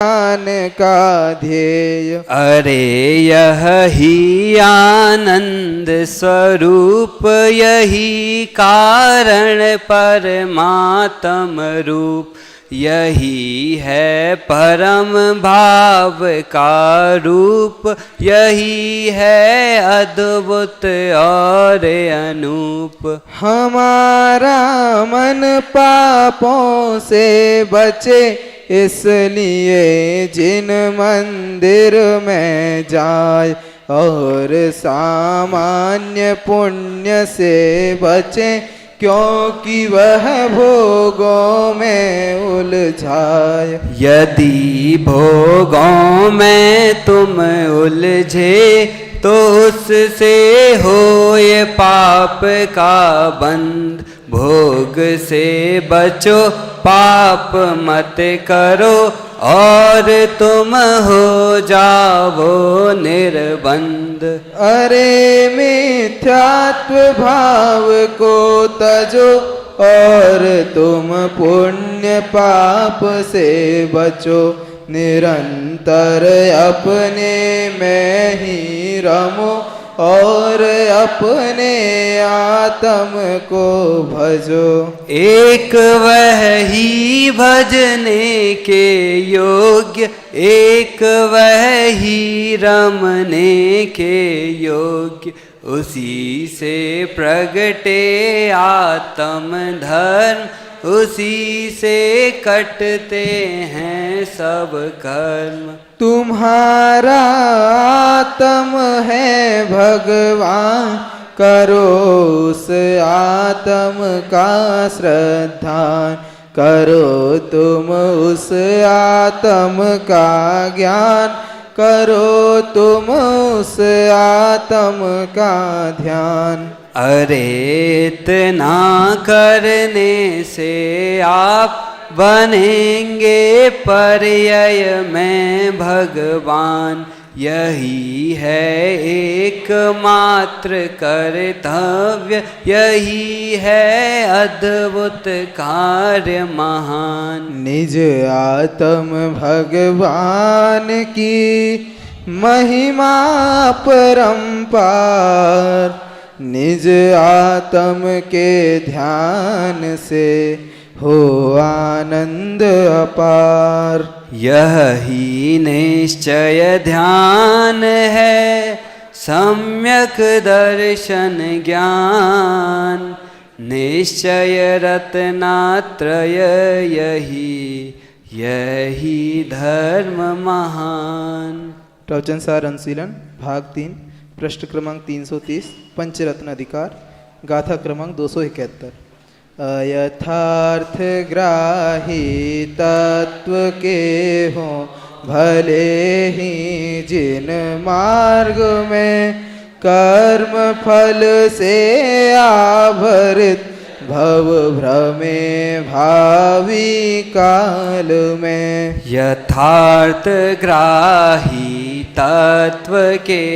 ज्ञान का ध्येय। अरे यह ही आनंद स्वरूप, यही कारण परमात्म रूप, यही है परम भाव का रूप, यही है अद्भुत और अनूप। हमारा मन पापों से बचे, इसलिए जिन मंदिर में जाए, और सामान्य पुण्य से बचे, क्योंकि वह भोगों में उलझाए। यदि भोगों में तुम उलझे, तो उससे हो ये पाप का बंध। भोग से बचो, पाप मत करो, और तुम हो जाओ निर्बंध। अरे मिथ्यात्व भाव को तजो, और तुम पुण्य पाप से बचो। निरंतर अपने में ही रमो, और अपने आत्म को भजो। एक वह ही भजने के योग्य, एक वह ही रमने के योग्य, उसी से प्रगटे आत्म धर्म, उसी से कटते हैं सब कर्म। तुम्हारा आत्म है भगवान, करो उस आत्म का श्रद्धान। करो तुम उस आत्म का ज्ञान, करो तुम उस आत्म का ध्यान। अरे इतना करने से आप बनेंगे पर्याय में भगवान। यही है एकमात्र कर्तव्य, यही है अद्भुत कार्य महान। निज आत्म भगवान की महिमा परंपार, निज आत्म के ध्यान से हो आनंद अपार। यही निश्चय ध्यान है, सम्यक दर्शन ज्ञान, निश्चय रत्नात्रय यही धर्म महान। प्रवचन सार अनुशीलन भाग 3, पृष्ठ क्रमांक 330, पंचरत्न अधिकार, गाथा क्रमांक 271। अयथार्थ ग्राही तत्व के हों भले ही जिन मार्ग में, कर्म फल से आवृत भव भ्रमे भावी काल में। यथार्थ ग्राही तत्व के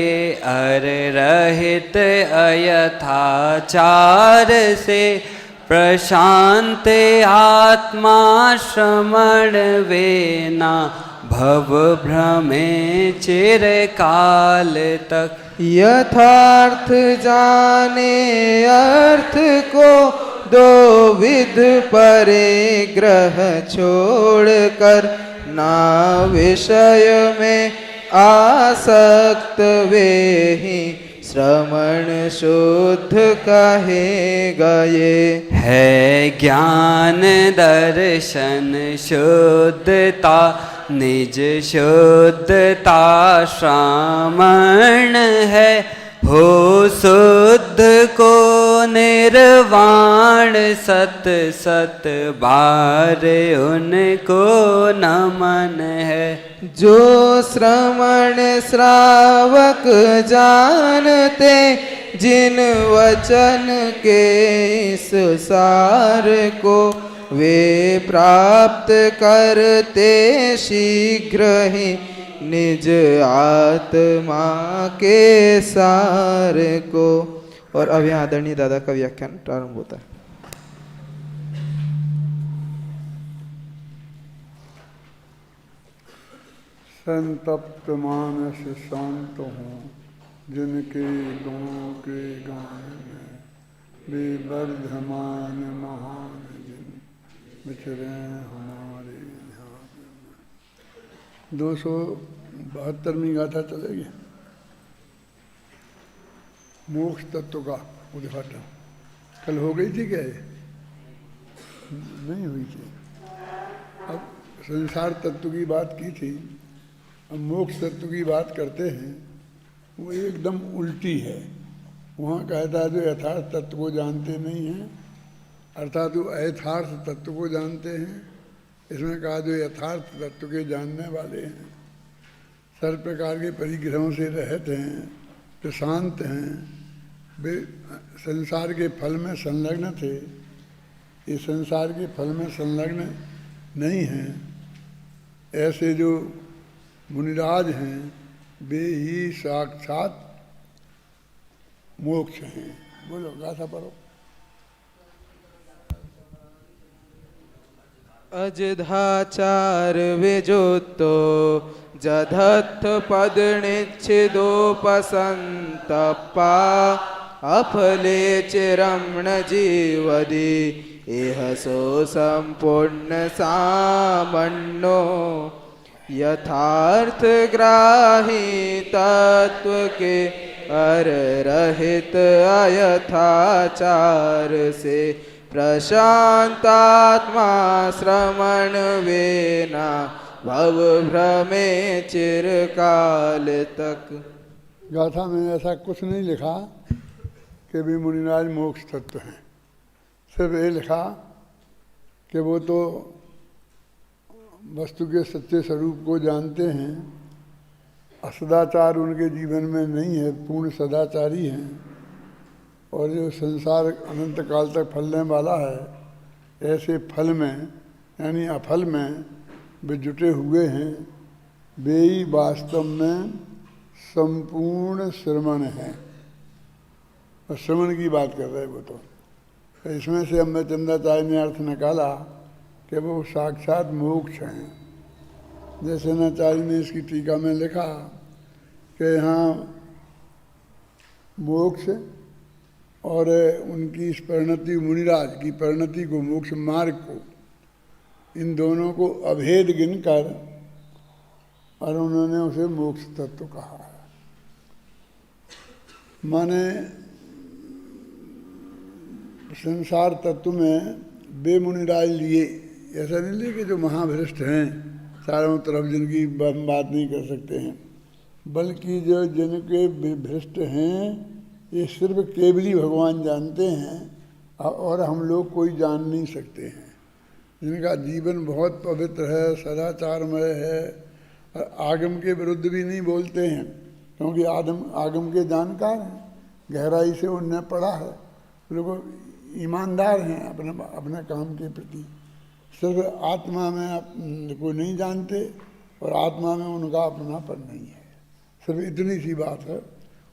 अर रहित अयथाचार से, प्रशांत आत्मा श्रमण वेना, भव भ्रमे चिरकाल तक। यथार्थ जाने अर्थ को दो विध परिग्रह छोड़कर, ना विषय में आसक्त वे ही श्रमण शुद्ध कहे गए। है ज्ञान दर्शन शुद्धता, निज शुद्धता श्रमण है, हो शुद्ध को निर्वाण सत सत बार उनको नमन है। जो श्रमण श्रावक जानते, जिन वचन के इस सार को, वे प्राप्त करते शीघ्र ही निज आत्मा के सार को। और अब यहाँ आदरणीय दादा का व्याख्यान प्रारंभ होता है। संतप्त मानस शांत हों, जिनके गुणों के गान में वे वर्धमान महान जिन विचरे हमारे ध्यान में। 272वीं गाथा चलेगी। मोक्ष तत्व का उद्घाटन कल हो गई थी क्या? ये नहीं हुई थी। अब संसार तत्व की बात की थी, अब मोक्ष तत्व की बात करते हैं। वो एकदम उल्टी है। वहाँ कहता है जो यथार्थ तत्व को जानते नहीं हैं, अर्थात वो अयथार्थ तत्व को जानते हैं। इसमें कहा जो यथार्थ तत्व के जानने वाले हैं, सर्व प्रकार के परिग्रहों से रहित हैं, जो शांत हैं, वे संसार के फल में संलग्न थे, ये संसार के फल में संलग्न नहीं हैं। ऐसे जो मुनिराज हैं वे ही साक्षात मोक्ष हैं। बोलो गाथा पढ़ो। अजधाचार विजुत्तो जधत्थ पदनिच्छिदोपसंतप्पा अफले चिरम्ण जीवदि इह सो संपूर्ण सामन्नो यथार्थ ग्राही तत्व के अर रहित अयथाचार से प्रशांतात्मा श्रमण वेना भव भ्रमे चिरकाल तक। गाथा में ऐसा कुछ नहीं लिखा कि भी मुनिराज मोक्ष तत्व हैं। सिर्फ ये लिखा कि वो तो वस्तु के सच्चे स्वरूप को जानते हैं, असदाचार उनके जीवन में नहीं है, पूर्ण सदाचारी हैं, और जो संसार अनंत काल तक फलने वाला है, ऐसे फल में यानी अफल में वे जुटे हुए हैं। वे ही वास्तव में संपूर्ण श्रमण हैं। और श्रमण की बात कर रहे वो तो इसमें से अम्बे चंद्राचार्य ने अर्थ निकाला कि वो साक्षात मोक्ष हैं। जैसे नाचार्य ने इसकी टीका में लिखा कि यहाँ मोक्ष और उनकी इस परिणति, मुनिराज की परिणति को, मोक्ष मार्ग को, इन दोनों को अभेद गिनकर और उन्होंने उसे मोक्ष तत्व कहा है। माने संसार तत्व में वे मुनिराज लिए, ऐसा नहीं लिए कि जो महाभ्रष्ट हैं, चारों तरफ जिनकी बात नहीं कर सकते हैं, बल्कि जो जिनके भ्रष्ट हैं ये सिर्फ केवली भगवान जानते हैं और हम लोग कोई जान नहीं सकते हैं। जिनका जीवन बहुत पवित्र है, सदाचारमय है, और आगम के विरुद्ध भी नहीं बोलते हैं, क्योंकि आगम के जानकार हैं, गहराई से उनने पढ़ा है, लोग ईमानदार हैं अपने काम के प्रति। सिर्फ आत्मा में को नहीं जानते और आत्मा में उनका अपनापन नहीं है। सिर्फ इतनी सी बात है।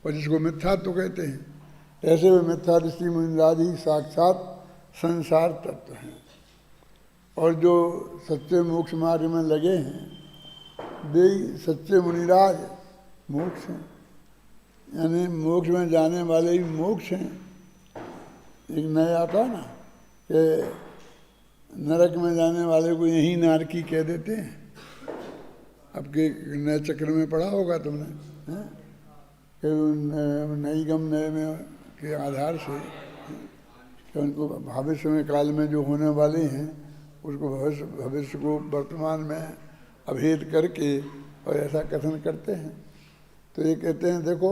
और जिसको मिथ्या तो कहते हैं, ऐसे वे मिथ्या ऋषि मुनिराज ही साक्षात संसार तत्व हैं। और जो सच्चे मोक्ष मार्ग में लगे हैं वे सच्चे मुनिराज मोक्ष हैं, यानी मोक्ष में जाने वाले ही मोक्ष हैं। एक नया आता है ना कि नरक में जाने वाले को यही नारकी कह देते हैं। अब के नए चक्र में पढ़ा होगा तुमने, कि नई गम नए में के आधार से कि उनको भविष्य में काल में जो होने वाले हैं उसको भविष्य को वर्तमान में अभेद करके और ऐसा कथन करते हैं। तो ये कहते हैं देखो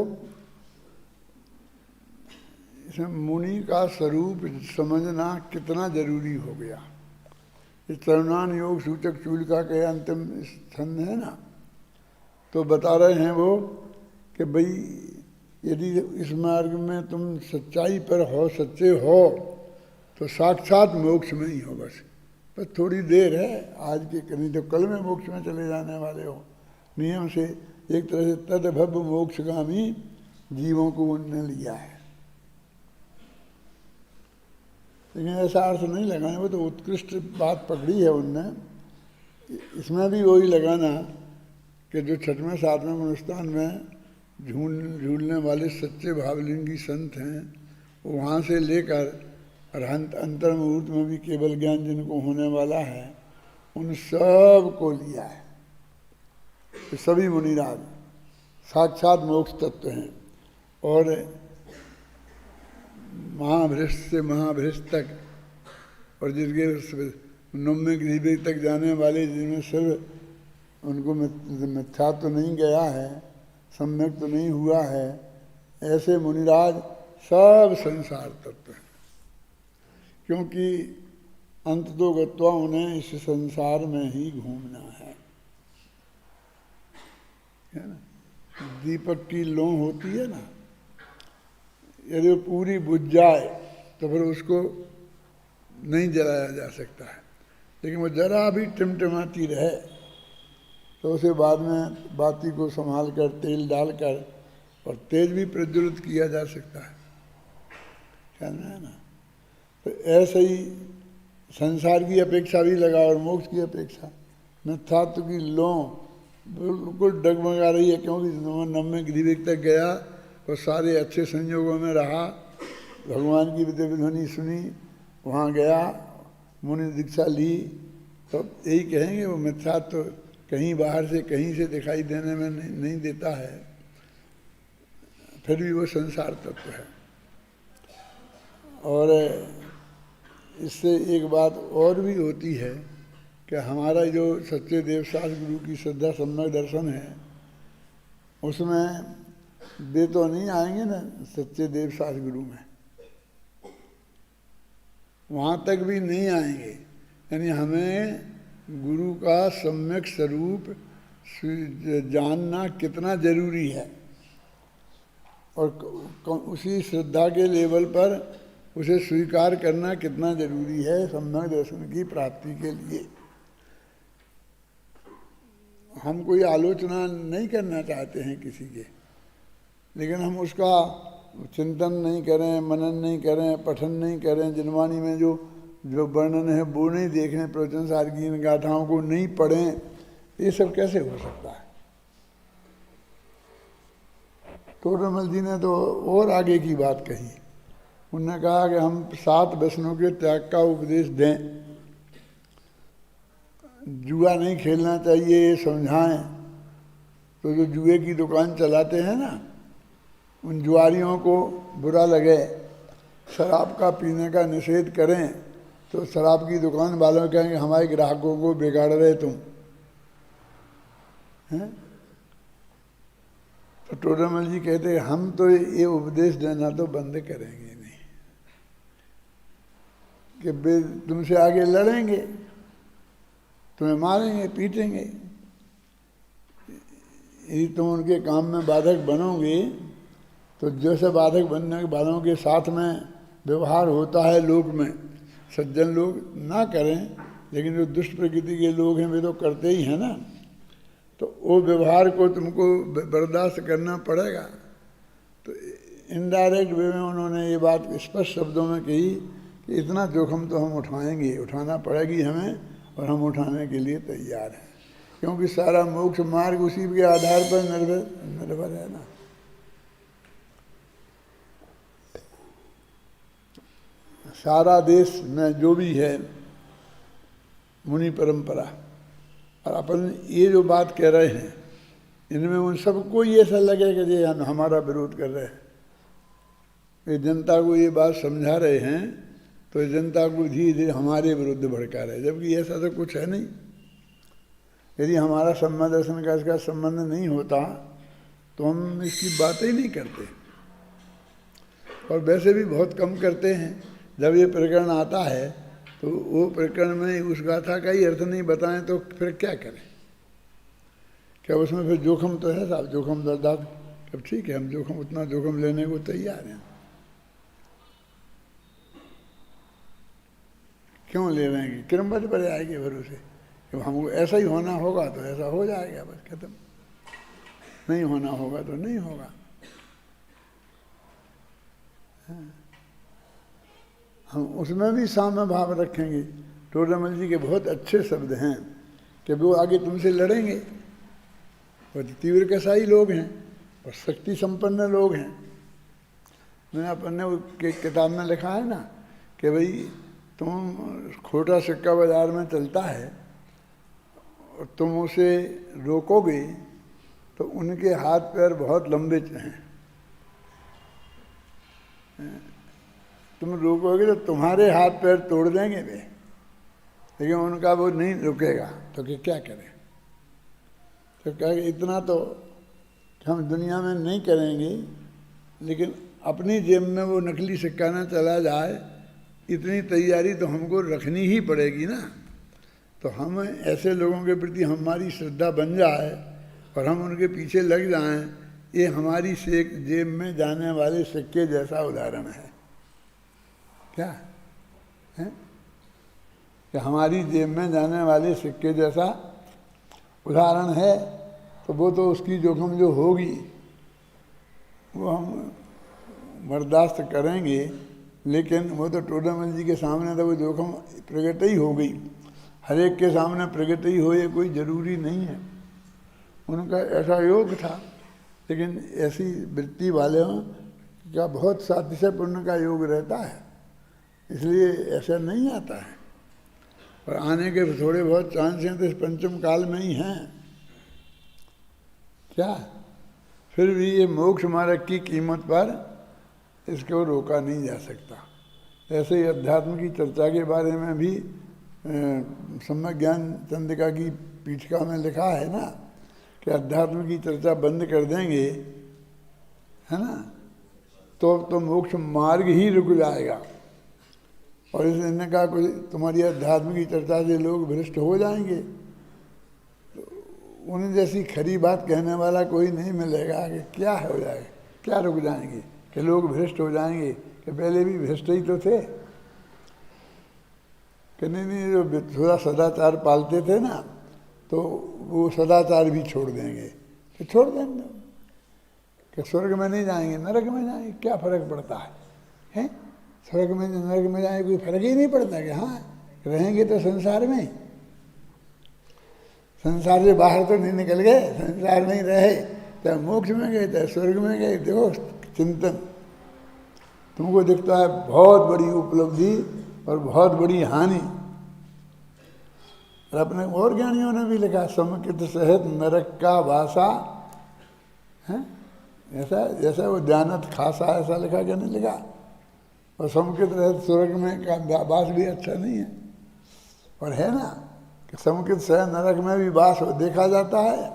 इसमें मुनि का स्वरूप समझना कितना जरूरी हो गया। इस तरुणान योग सूचक चूलिका के अंतिम छंद है ना, तो बता रहे हैं वो कि भाई यदि इस मार्ग में तुम सच्चाई पर हो, सच्चे हो, तो साक्षात मोक्ष में ही हो। बस थोड़ी देर है आज के, कहीं तो कल में मोक्ष में चले जाने वाले हो। नियम से एक तरह से तदभव मोक्षगामी जीवों को उनने लिया है। लेकिन ऐसा अर्थ नहीं लगाना, वो तो उत्कृष्ट बात पकड़ी है उनने। इसमें भी वही लगाना कि जो छठवें सातवें मनुष्यस्थान में झूलने वाले सच्चे भावलिंगी संत हैं, वो वहाँ से लेकर अरहंत अंतर मुहूर्त में भी केवल ज्ञान जिनको होने वाला है, उन सब को लिया है। तो सभी मुनिराज साक्षात मोक्ष तत्व हैं। और महाभ्रष्ट से महाभ्रष्ट तक, और जिसके नौवें ग्रीवे तक जाने वाले, जिनमें सिर्फ उनको मिथ्या तो नहीं गया है, सम्यक तो नहीं हुआ है, ऐसे मुनिराज सब संसार तत्व हैं। क्योंकि अंत तो गत्वा उन्हें इस संसार में ही घूमना है ना। दीपक की लौ होती है ना, यदि वो पूरी बुझ जाए तो फिर उसको नहीं जलाया जा सकता है, लेकिन वो जरा भी टिमटिमाती रहे तो उसे बाद में बाती को संभाल कर तेल डालकर और तेज भी प्रज्वलित किया जा सकता है, कहना है ना। तो ऐसे ही संसार की अपेक्षा भी लगा और मोक्ष की अपेक्षा। मिथ्यात्व की लौ बिल्कुल डगमगा रही है, क्योंकि 90 ग्रीवेक तक गया और सारे अच्छे संयोगों में रहा, भगवान की विद्या विध्वनि सुनी, वहाँ गया, मुनि दीक्षा ली, तो यही कहेंगे वो मिथ्यात्व कहीं बाहर से कहीं से दिखाई देने में नहीं देता है, फिर भी वो संसार तत्व है। और इससे एक बात और भी होती है कि हमारा जो सच्चे देवशास्त्र गुरु की श्रद्धा सम्यक दर्शन है, उसमें वे तो नहीं आएंगे ना सच्चे देवशास्त्र गुरु में, वहाँ तक भी नहीं आएंगे। यानी हमें गुरु का सम्यक स्वरूप जानना कितना जरूरी है, और उसी श्रद्धा के लेवल पर उसे स्वीकार करना कितना जरूरी है सम्यक दर्शन की प्राप्ति के लिए। हम कोई आलोचना नहीं करना चाहते हैं किसी के, लेकिन हम उसका चिंतन नहीं करें, मनन नहीं करें, पठन नहीं करें, जिनवाणी में जो वर्णन है वो नहीं देखें, प्रवचन सार की इन गाथाओं को नहीं पढ़ें, ये सब कैसे हो सकता है। टोडरमल जी ने तो और आगे की बात कही, उन्होंने कहा कि हम 7 व्यसनों के त्याग का उपदेश दें, जुआ नहीं खेलना चाहिए ये समझाएं, तो जो जुए की दुकान चलाते हैं ना, उन जुआरियों को बुरा लगे, शराब का पीने का निषेध करें, तो शराब की दुकान वालों कहेंगे हमारे ग्राहकों को बिगाड़ रहे तुम हैं। तो टोडरमल जी कहते हैं हम तो ये उपदेश देना तो बंद करेंगे नहीं, कि वे तुमसे आगे लड़ेंगे, तुम्हें मारेंगे, पीटेंगे, यदि तुम उनके काम में बाधक बनोगे तो जैसे बाधक बनने वालों के साथ में व्यवहार होता है लोक में, सज्जन लोग ना करें, लेकिन जो दुष्ट प्रकृति के लोग हैं वे तो करते ही हैं ना, तो वो व्यवहार को तुमको बर्दाश्त करना पड़ेगा। तो इनडायरेक्ट वे में उन्होंने ये बात स्पष्ट शब्दों में कही कि इतना जोखिम तो हम उठाएंगे, उठाना पड़ेगी हमें, और हम उठाने के लिए तैयार हैं, क्योंकि सारा मोक्ष मार्ग उसी के आधार पर निर्भर है ना। सारा देश में जो भी है मुनि परंपरा, और अपन ये जो बात कह रहे हैं, इनमें उन सबको ये ऐसा लगेगा कि ये हमारा विरोध कर रहे हैं, ये जनता को ये बात समझा रहे हैं, तो जनता को धीरे धीरे हमारे विरुद्ध भड़का रहे, जबकि ऐसा तो कुछ है नहीं। यदि हमारा सम्यक दर्शन का इसका संबंध नहीं होता तो हम इसकी बात ही नहीं करते, और वैसे भी बहुत कम करते हैं। जब ये प्रकरण आता है तो वो प्रकरण में उस गाथा का ही अर्थ नहीं बताएं तो फिर क्या करें, क्या उसमें फिर जोखिम तो है साहब, जोखिम दर्दात, अब ठीक है हम जोखिम उतना जोखिम लेने को तैयार हैं, क्यों ले रहे हैं कि क्रमबद्ध पर आएंगे भरोसे, जब हमको ऐसा ही होना होगा तो ऐसा हो जाएगा, बस खत्म, नहीं होना होगा तो नहीं होगा। हम उसमें भी साम्य भाव रखेंगे। टोडरमल जी के बहुत अच्छे शब्द हैं कि वो आगे तुमसे लड़ेंगे, वो तीव्र कसाई लोग हैं और शक्ति संपन्न लोग हैं। मैंने अपने वो किताब में लिखा है ना कि भाई तुम खोटा सिक्का बाजार में चलता है और तुम उसे रोकोगे तो उनके हाथ पैर बहुत लंबे हैं, तुम रोकोगे तो तुम्हारे हाथ पैर तोड़ देंगे वे, लेकिन उनका वो नहीं रुकेगा। तो क्या करें? तो क्या इतना तो हम दुनिया में नहीं करेंगे, लेकिन अपनी जेब में वो नकली सिक्का ना चला जाए, इतनी तैयारी तो हमको रखनी ही पड़ेगी ना। तो हम ऐसे लोगों के प्रति हमारी श्रद्धा बन जाए और हम उनके पीछे लग जाएं, ये हमारी जेब में जाने वाले सिक्के जैसा उदाहरण है। क्या है कि हमारी जेब में जाने वाले सिक्के जैसा उदाहरण है। तो वो तो उसकी जोखिम जो होगी वो हम बर्दाश्त करेंगे, लेकिन वो तो टोडामल जी के सामने तो वो जोखिम प्रकट ही हो गई। हर एक के सामने प्रकट ही हो ये कोई ज़रूरी नहीं है। उनका ऐसा योग था, लेकिन ऐसी वृत्ति वाले का बहुत सातिशय पुण्य का योग रहता है, इसलिए ऐसा नहीं आता है। और आने के थोड़े बहुत चांस हैं तो इस पंचम काल में ही हैं। क्या फिर भी ये मोक्ष मार्ग की कीमत पर इसको रोका नहीं जा सकता। ऐसे ही अध्यात्म की चर्चा के बारे में भी सम्यक ज्ञान चंद्रिका की पीठिका में लिखा है ना कि अध्यात्म की चर्चा बंद कर देंगे, है ना, तो मोक्ष मार्ग ही रुक जाएगा। और इसने कहा कोई तुम्हारी अध्यात्म की चर्चा से लोग भ्रष्ट हो जाएंगे, तो उन्हें जैसी खरी बात कहने वाला कोई नहीं मिलेगा कि क्या हो जाएगा, क्या रुक जाएंगे, कि लोग भ्रष्ट हो जाएंगे, कि पहले भी भ्रष्ट ही तो थे, कि नहीं जो थोड़ा सदाचार पालते थे ना तो वो सदाचार भी छोड़ देंगे। तो छोड़ देंगे कि स्वर्ग में नहीं जाएंगे, नरक में जाएंगे, क्या फर्क पड़ता है? स्वर्ग में नरक में जाएंगे कोई फर्क ही नहीं पड़ता कि हाँ रहेंगे तो संसार में, संसार से बाहर तो नहीं निकल गए, संसार में ही रहे, चाहे मोक्ष में गए चाहे स्वर्ग में गए। देखो चिंतन तुमको दिखता है बहुत बड़ी उपलब्धि और बहुत बड़ी हानि। और अपने और ज्ञानियों ने भी लिखा समकित सहित नरक का वासा है, ऐसा जैसा वो जानत खासा ऐसा लिखा क्या नहीं लिखा। और समकित रहित स्वर्ग में का वास भी अच्छा नहीं है। और है ना कि समकित सहित नरक में भी वास देखा जाता है,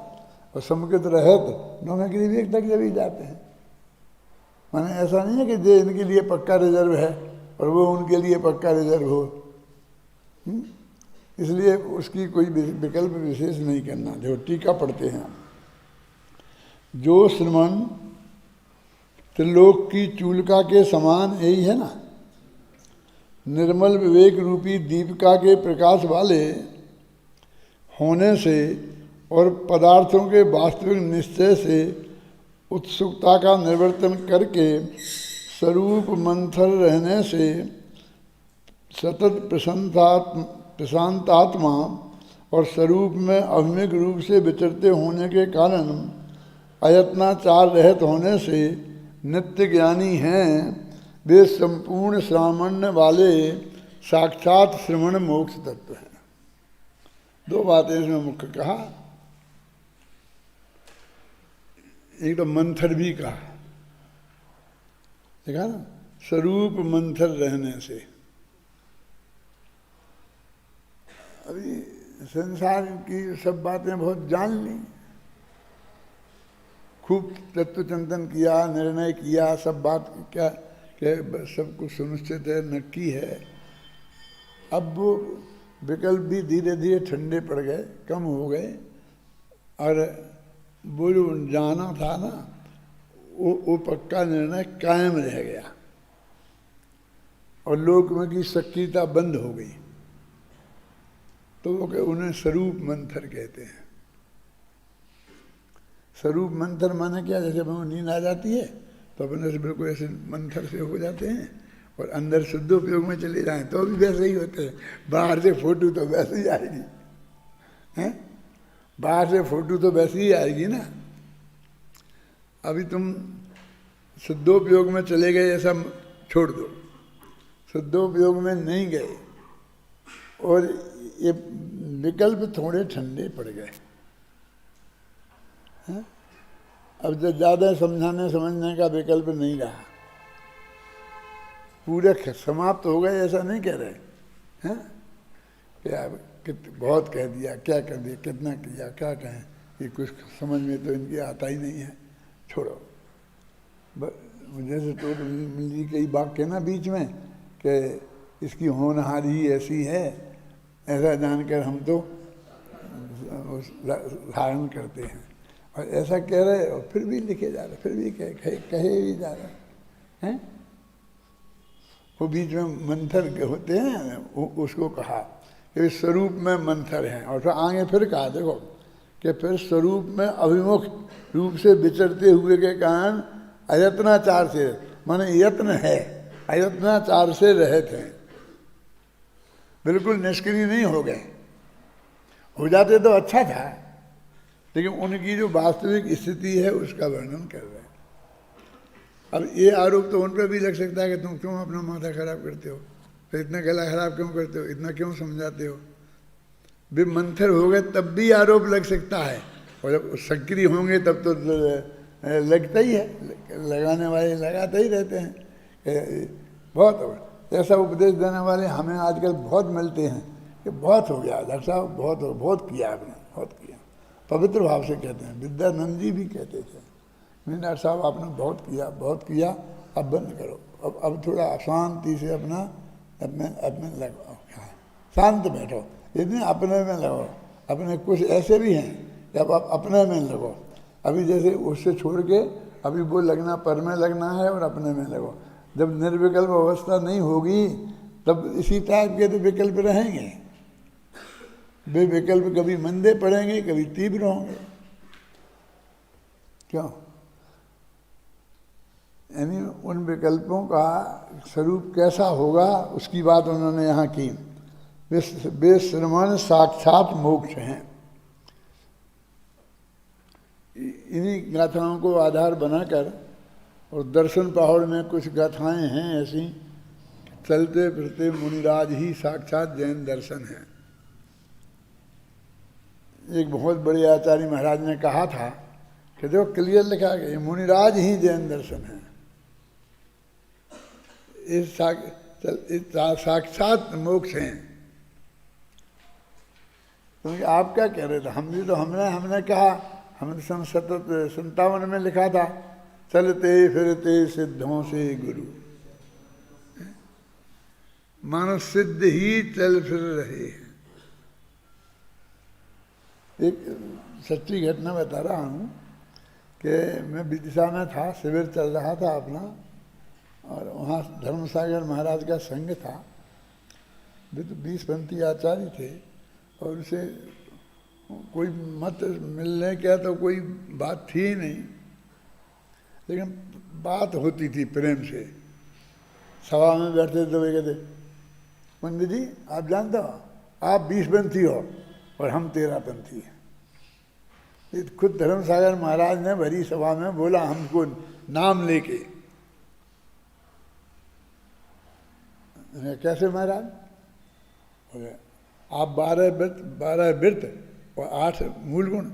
और समकित रहित दोनों के लिए एक तक जब ही जाते हैं। माने ऐसा नहीं है कि जो इनके लिए पक्का रिजर्व है और वो उनके लिए पक्का रिजर्व हो, इसलिए उसकी कोई विकल्प विशेष नहीं करना। जो टीका पढ़ते हैं, जो श्रमण त्रिलोक की चूलिका के समान, यही है ना, निर्मल विवेक रूपी दीपिका के प्रकाश वाले होने से और पदार्थों के वास्तविक निश्चय से उत्सुकता का निवर्तन करके स्वरूप मंथर रहने से सतत प्रशांतात्मा और स्वरूप में अभिमुख रूप से विचरते होने के कारण अयत्नाचार रहित होने से नित्य ज्ञानी हैं, वे संपूर्ण सामान्य वाले साक्षात श्रवण मोक्ष तत्व हैं। दो बातें इसमें मुख्य कहा, एक तो मंथर भी कहा, देखा ना, स्वरूप मंथर रहने से। अभी संसार की सब बातें बहुत जान ली, खूब तत्व चिंतन किया, निर्णय किया, सब बात क्या सब कुछ सुनिश्चित है, नक्की है। अब वो विकल्प भी धीरे धीरे ठंडे पड़ गए, कम हो गए, और वो जो जाना था ना वो पक्का निर्णय कायम रह गया, और लोक में की सक्रियता बंद हो गई। तो वो उन्हें स्वरूप मंथर कहते हैं। स्वरूप मंथर माने क्या, जैसे हमें नींद आ जाती है तो अपने से बिल्कुल ऐसे मंथर से हो जाते हैं, और अंदर शुद्ध उपयोग में चले जाएं तो भी वैसे ही होते हैं। बाहर से फोटो तो वैसे ही आएगी, हैं, बाहर से फोटो तो वैसे ही आएगी ना। अभी तुम शुद्धोपयोग में चले गए, ऐसा छोड़ दो, शुद्धोपयोग में नहीं गए और ये विकल्प थोड़े ठंडे पड़ गए। हाँ? अब जो ज़्यादा समझाने समझने का विकल्प नहीं रहा, पूरे समाप्त हो गए ऐसा नहीं कह रहे हैं। क्या बहुत कह दिया, क्या कर दिया, कितना किया, क्या कहें, ये कुछ समझ में तो इनके आता ही नहीं है, छोड़ो। जैसे तो मिल जी कई वाक्य ना बीच में कि इसकी होनहार ही ऐसी है, ऐसा जानकर हम तो धारण करते हैं और ऐसा कह रहे और फिर भी लिखे जा रहे, फिर भी कहे भी जा रहे हैं। वो बीच में मंथर होते हैं, उसको कहा कि स्वरूप में मंथर हैं, और फिर आगे फिर कहा देखो कि फिर स्वरूप में अभिमुख रूप से विचरते हुए के कारण अयत्नाचार से, माने यत्न है, अयत्नाचार से रहे थे, बिल्कुल निष्क्रिय नहीं हो गए। हो जाते तो अच्छा था, लेकिन उनकी जो वास्तविक स्थिति है उसका वर्णन कर रहे हैं। अब ये आरोप तो उन पर भी लग सकता है कि तुम क्यों अपना माथा खराब करते हो, फिर इतना गला खराब क्यों करते हो, इतना क्यों समझाते हो। वे मंथर हो गए तब भी आरोप लग सकता है, और जब सक्रिय होंगे तब तो लगता ही है, लगाने वाले लगाते ही रहते हैं। बहुत ऐसा उपदेश देने वाले हमें आजकल बहुत मिलते हैं कि बहुत हो गया डॉक्टर साहब, बहुत किया आपने, बहुत किया, पवित्र भाव से कहते हैं। विद्यानंद जी भी कहते थे, नहीं डॉक्टर साहब आपने बहुत किया, अब बंद करो, अब थोड़ा शांति से अपने लगाओ, शांत बैठो, इतने अपने में लगो। अपने कुछ ऐसे भी हैं कि अब आप अपने में लगो, अभी जैसे उससे छोड़ के अभी वो लगना पर में लगना है और अपने में लगो। जब निर्विकल्प अवस्था नहीं होगी तब इसी टाइप के तो विकल्प रहेंगे। वे विकल्प कभी मंदे पड़ेंगे, कभी तीव्र होंगे। क्यों? यानी उन विकल्पों का स्वरूप कैसा होगा उसकी बात उन्होंने यहाँ की। वे श्रवण साक्षात मोक्ष हैं। इन्हीं गाथाओं को आधार बनाकर, और दर्शन पहाड़ में कुछ गाथाएं हैं ऐसी, चलते फिरते मुनिराज ही साक्षात जैन दर्शन है। एक बहुत बड़े आचार्य महाराज ने कहा था कि देखो क्लियर लिखा गया मुनिराज ही जैन दर्शन है, इस साक्षात मोक्ष हैं। क्योंकि आप क्या कह रहे थे, हमने कहा, हमने सन 57 में लिखा था, चलते फिरते सिद्धों से गुरु, मानो सिद्ध ही चल फिर रहे हैं। एक सच्ची घटना बता रहा हूँ कि मैं विदिशा में था, शिविर चल रहा था अपना, और वहाँ धर्मसागर महाराज का संघ था। वे तो 20 आचार्य थे, और उसे कोई मत मिलने का तो कोई बात थी ही नहीं, लेकिन बात होती थी प्रेम से। सभा में बैठते तो वे कहते, पंडित जी आप जानते हो आप 20 हो और हम 13 हैं। खुद धर्मसागर महाराज ने भरी सभा में बोला हमको नाम लेके। कैसे महाराज? बोले आप 12 व्रत और 8 मूल गुण,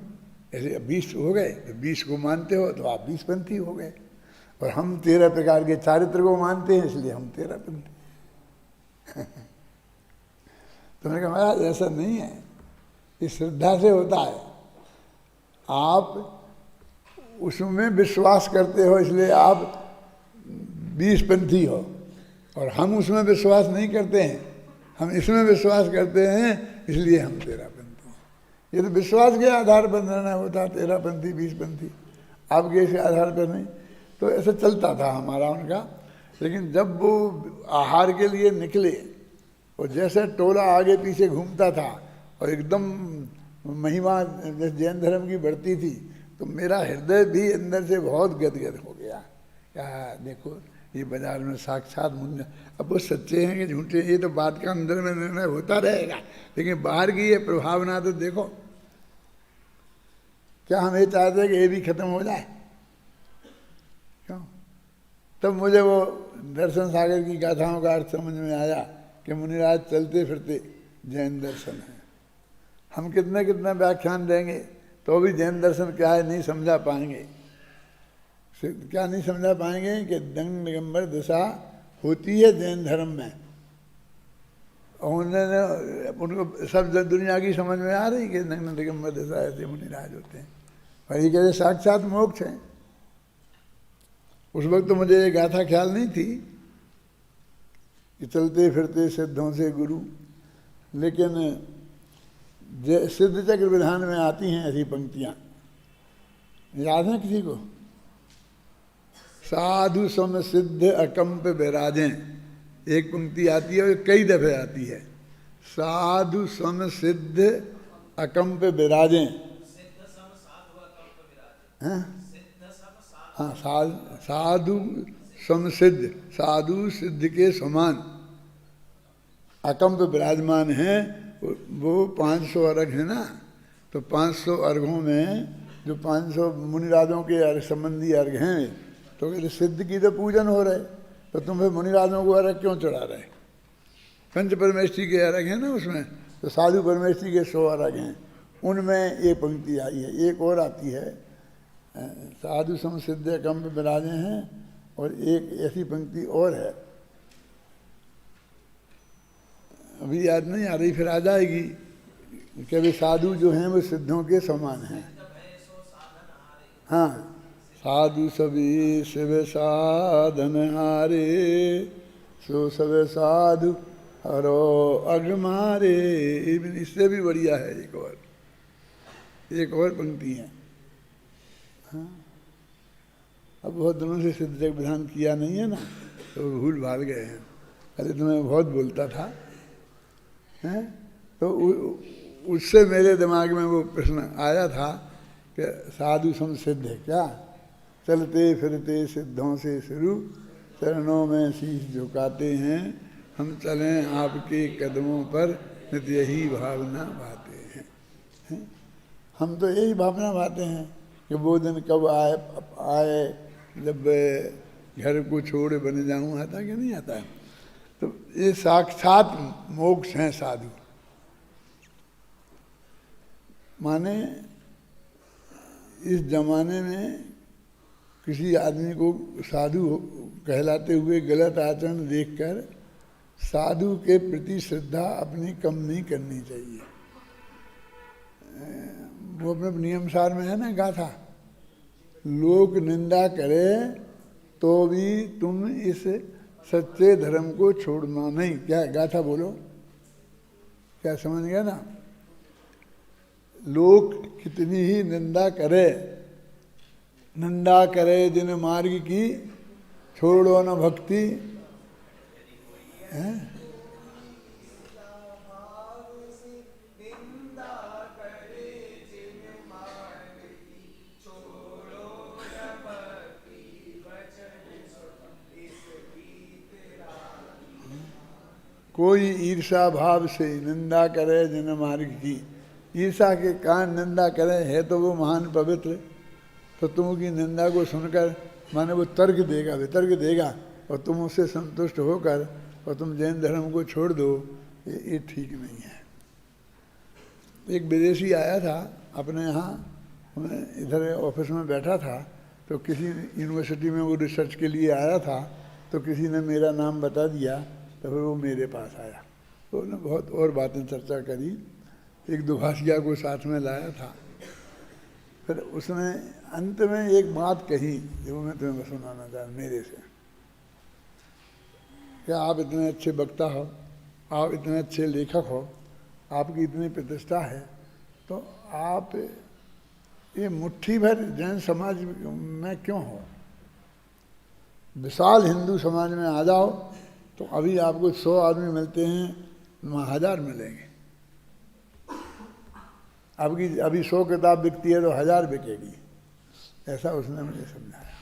ऐसे 20 हो गए, 20 को मानते हो तो आप 20 हो गए, और हम 13 प्रकार के चारित्र को मानते हैं इसलिए हम 13 तो मैंने कहा महाराज ऐसा नहीं है, ये श्रद्धा से होता है। आप उसमें विश्वास करते हो इसलिए आप 20 हो, और हम उसमें विश्वास नहीं करते हैं, हम इसमें विश्वास करते हैं इसलिए हम 13 हैं। ये तो विश्वास के आधार पर निर्णय होता, 13 20 आपके इसके आधार पर नहीं। तो ऐसा चलता था हमारा उनका। लेकिन जब वो आहार के लिए निकले और जैसे टोला आगे पीछे घूमता था और एकदम महिमा जैन धर्म की बढ़ती थी, तो मेरा हृदय भी अंदर से बहुत गदगद हो गया। क्या देखो ये बाजार में साक्षात मुन्ना, अब वो सच्चे हैं कि झूठे ये तो बात का अंदर में निर्णय होता रहेगा, लेकिन बाहर की ये प्रभावना तो देखो। क्या हम ये चाहते हैं कि ये भी खत्म हो जाए? क्यों? तब मुझे वो दर्शन सागर की गाथाओं का अर्थ समझ में आया कि मुनिराज चलते फिरते जैन दर्शन है। हम कितने कितने व्याख्यान देंगे तो भी जैन दर्शन क्या है नहीं समझा पाएंगे। क्या नहीं समझा पाएंगे कि दंड दिगंबर दशा होती है जैन धर्म में। और उन्होंने उनको सब दुनिया की समझ में आ रही कि दंड दिगंबर दशा ऐसे मुनिराज होते हैं, और ये कहते साक्षात मोक्ष है। उस वक्त तो मुझे ये गाथा ख्याल नहीं थी कि चलते फिरते सिद्धों से गुरु, लेकिन सिद्ध चक्र विधान में आती हैं ऐसी पंक्तियां, याद है किसी को? साधु सम सिद्ध अकंप विराजें, एक पंक्ति आती है और कई दफे आती है। साधु सम सिद्ध अकंप विराजें, हैं? हाँ, साधु सम सिद्ध, साधु सिद्ध के समान अकंप विराजमान हैं। वो 500 अर्घ है ना, तो 500 अर्घों में जो 500 मुनिराजों के अर्घ संबंधी अर्घ हैं, तो कहते सिद्ध की तो पूजन हो रहे, तो तुम फिर मुनिराजों को अर्घ क्यों चढ़ा रहे? पंच परमेष्ठी के अर्घ हैं ना उसमें, तो साधु परमेष्ठी के 100 अर्घ हैं, उनमें ये पंक्ति आई है। एक और आती है, साधु सम सिद्ध अकंप विराजे हैं, और एक ऐसी पंक्ति और है, अभी याद नहीं आ रही, फिर आ जाएगी कि अभी साधु जो हैं वो सिद्धों के समान हैं। हाँ, साधु सभी शिव साधन हारे, सो सब साधु हरो अगमारे। इससे भी बढ़िया है एक और पंक्ति है। हाँ, अब बहुत दिनों से सिद्ध जग विधान किया नहीं है ना, तो भूल भाल गए हैं। पहले तो मैं बहुत बोलता था, हैं? तो उससे मेरे दिमाग में वो प्रश्न आया था कि साधु सम सिद्ध है क्या? चलते फिरते सिद्धों से शुरू, चरणों में शीश झुकाते हैं, हम चलें आपके कदमों पर, नित यही भावना भाते हैं। हम तो यही भावना भाते हैं कि वो दिन कब आए जब घर को छोड़ बन जाऊँ। आता कि नहीं आता है? तो ये साक्षात मोक्ष हैं साधु। माने इस जमाने में किसी आदमी को साधु कहलाते हुए गलत आचरण देखकर साधु के प्रति श्रद्धा अपनी कम नहीं करनी चाहिए। वो अपने नियम सार में है ना गाथा, लोग निंदा करे तो भी तुम इस सच्चे धर्म को छोड़ना नहीं। क्या गाथा बोलो, क्या समझ गया ना? लोग कितनी ही निंदा करे जिन मार्ग की, छोड़ो न भक्ति है। कोई ईर्षा भाव से निंदा करे जिन मार्ग की, ईर्षा के कारण निंदा करे है तो वो महान पवित्र, तो तुम की निंदा को सुनकर माने वो तर्क देगा, वितर्क देगा, और तुम उससे संतुष्ट होकर और तुम जैन धर्म को छोड़ दो, ये ठीक नहीं है। एक विदेशी आया था अपने यहाँ, मैं इधर ऑफिस में बैठा था, तो किसी यूनिवर्सिटी में वो रिसर्च के लिए आया था, तो किसी ने मेरा नाम बता दिया, तो फिर वो मेरे पास आया, तो उन्होंने बहुत और बातें चर्चा करी, एक दुभाषिया को साथ में लाया था। फिर उसने अंत में एक बात कही जो मैं तुम्हें सुनाना चाहूँ मेरे से, क्या आप इतने अच्छे वक्ता हो, आप इतने अच्छे लेखक हो, आपकी इतनी प्रतिष्ठा है, तो आप ये मुट्ठी भर जैन समाज में क्यों हो? विशाल हिंदू समाज में आ जाओ तो अभी आपको 100 आदमी मिलते हैं, 1000 मिलेंगे। आपकी अभी 100 किताब बिकती है तो 1000 बिकेगी, ऐसा उसने मुझे समझाया।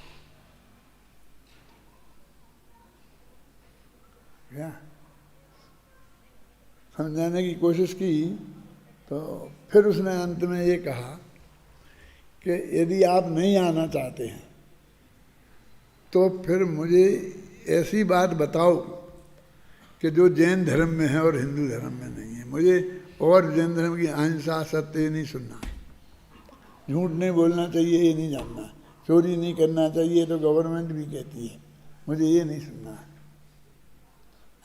क्या समझाने की कोशिश की, तो फिर उसने अंत में ये कहा कि यदि आप नहीं आना चाहते हैं तो फिर मुझे ऐसी बात बताओ कि जो जैन धर्म में है और हिंदू धर्म में नहीं है। मुझे और जैन धर्म की अहिंसा, सत्य ये नहीं सुनना, झूठ नहीं बोलना चाहिए ये नहीं जानना, चोरी नहीं करना चाहिए तो गवर्नमेंट भी कहती है, मुझे ये नहीं सुनना है।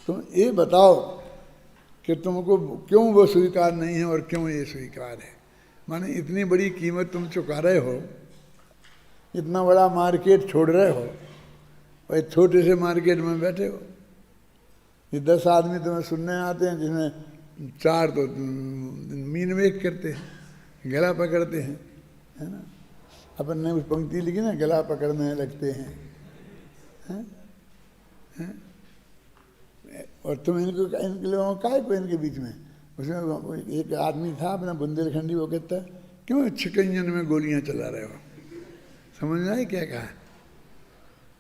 तुम ये बताओ कि तुमको क्यों वो स्वीकार नहीं है और क्यों ये स्वीकार है। माने इतनी बड़ी कीमत तुम चुका रहे हो, इतना बड़ा मार्केट छोड़ रहे हो और एक छोटे से मार्केट में बैठे हो। ये 10 आदमी तुम्हें सुनने आते हैं जिसमें 4 तो मीन मेक करते हैं, गला पकड़ते हैं, है ना। अपन ने उस पंक्ति लिखी ना, गला पकड़ने लगते हैं, हैं? हैं? और तुम इनके लोगों का है को इनके बीच में। उसमें एक आदमी था अपना बुंदेलखंडी, वो कहता क्यों छिकंजन में गोलियां चला रहे हो। समझ में आई क्या कहा?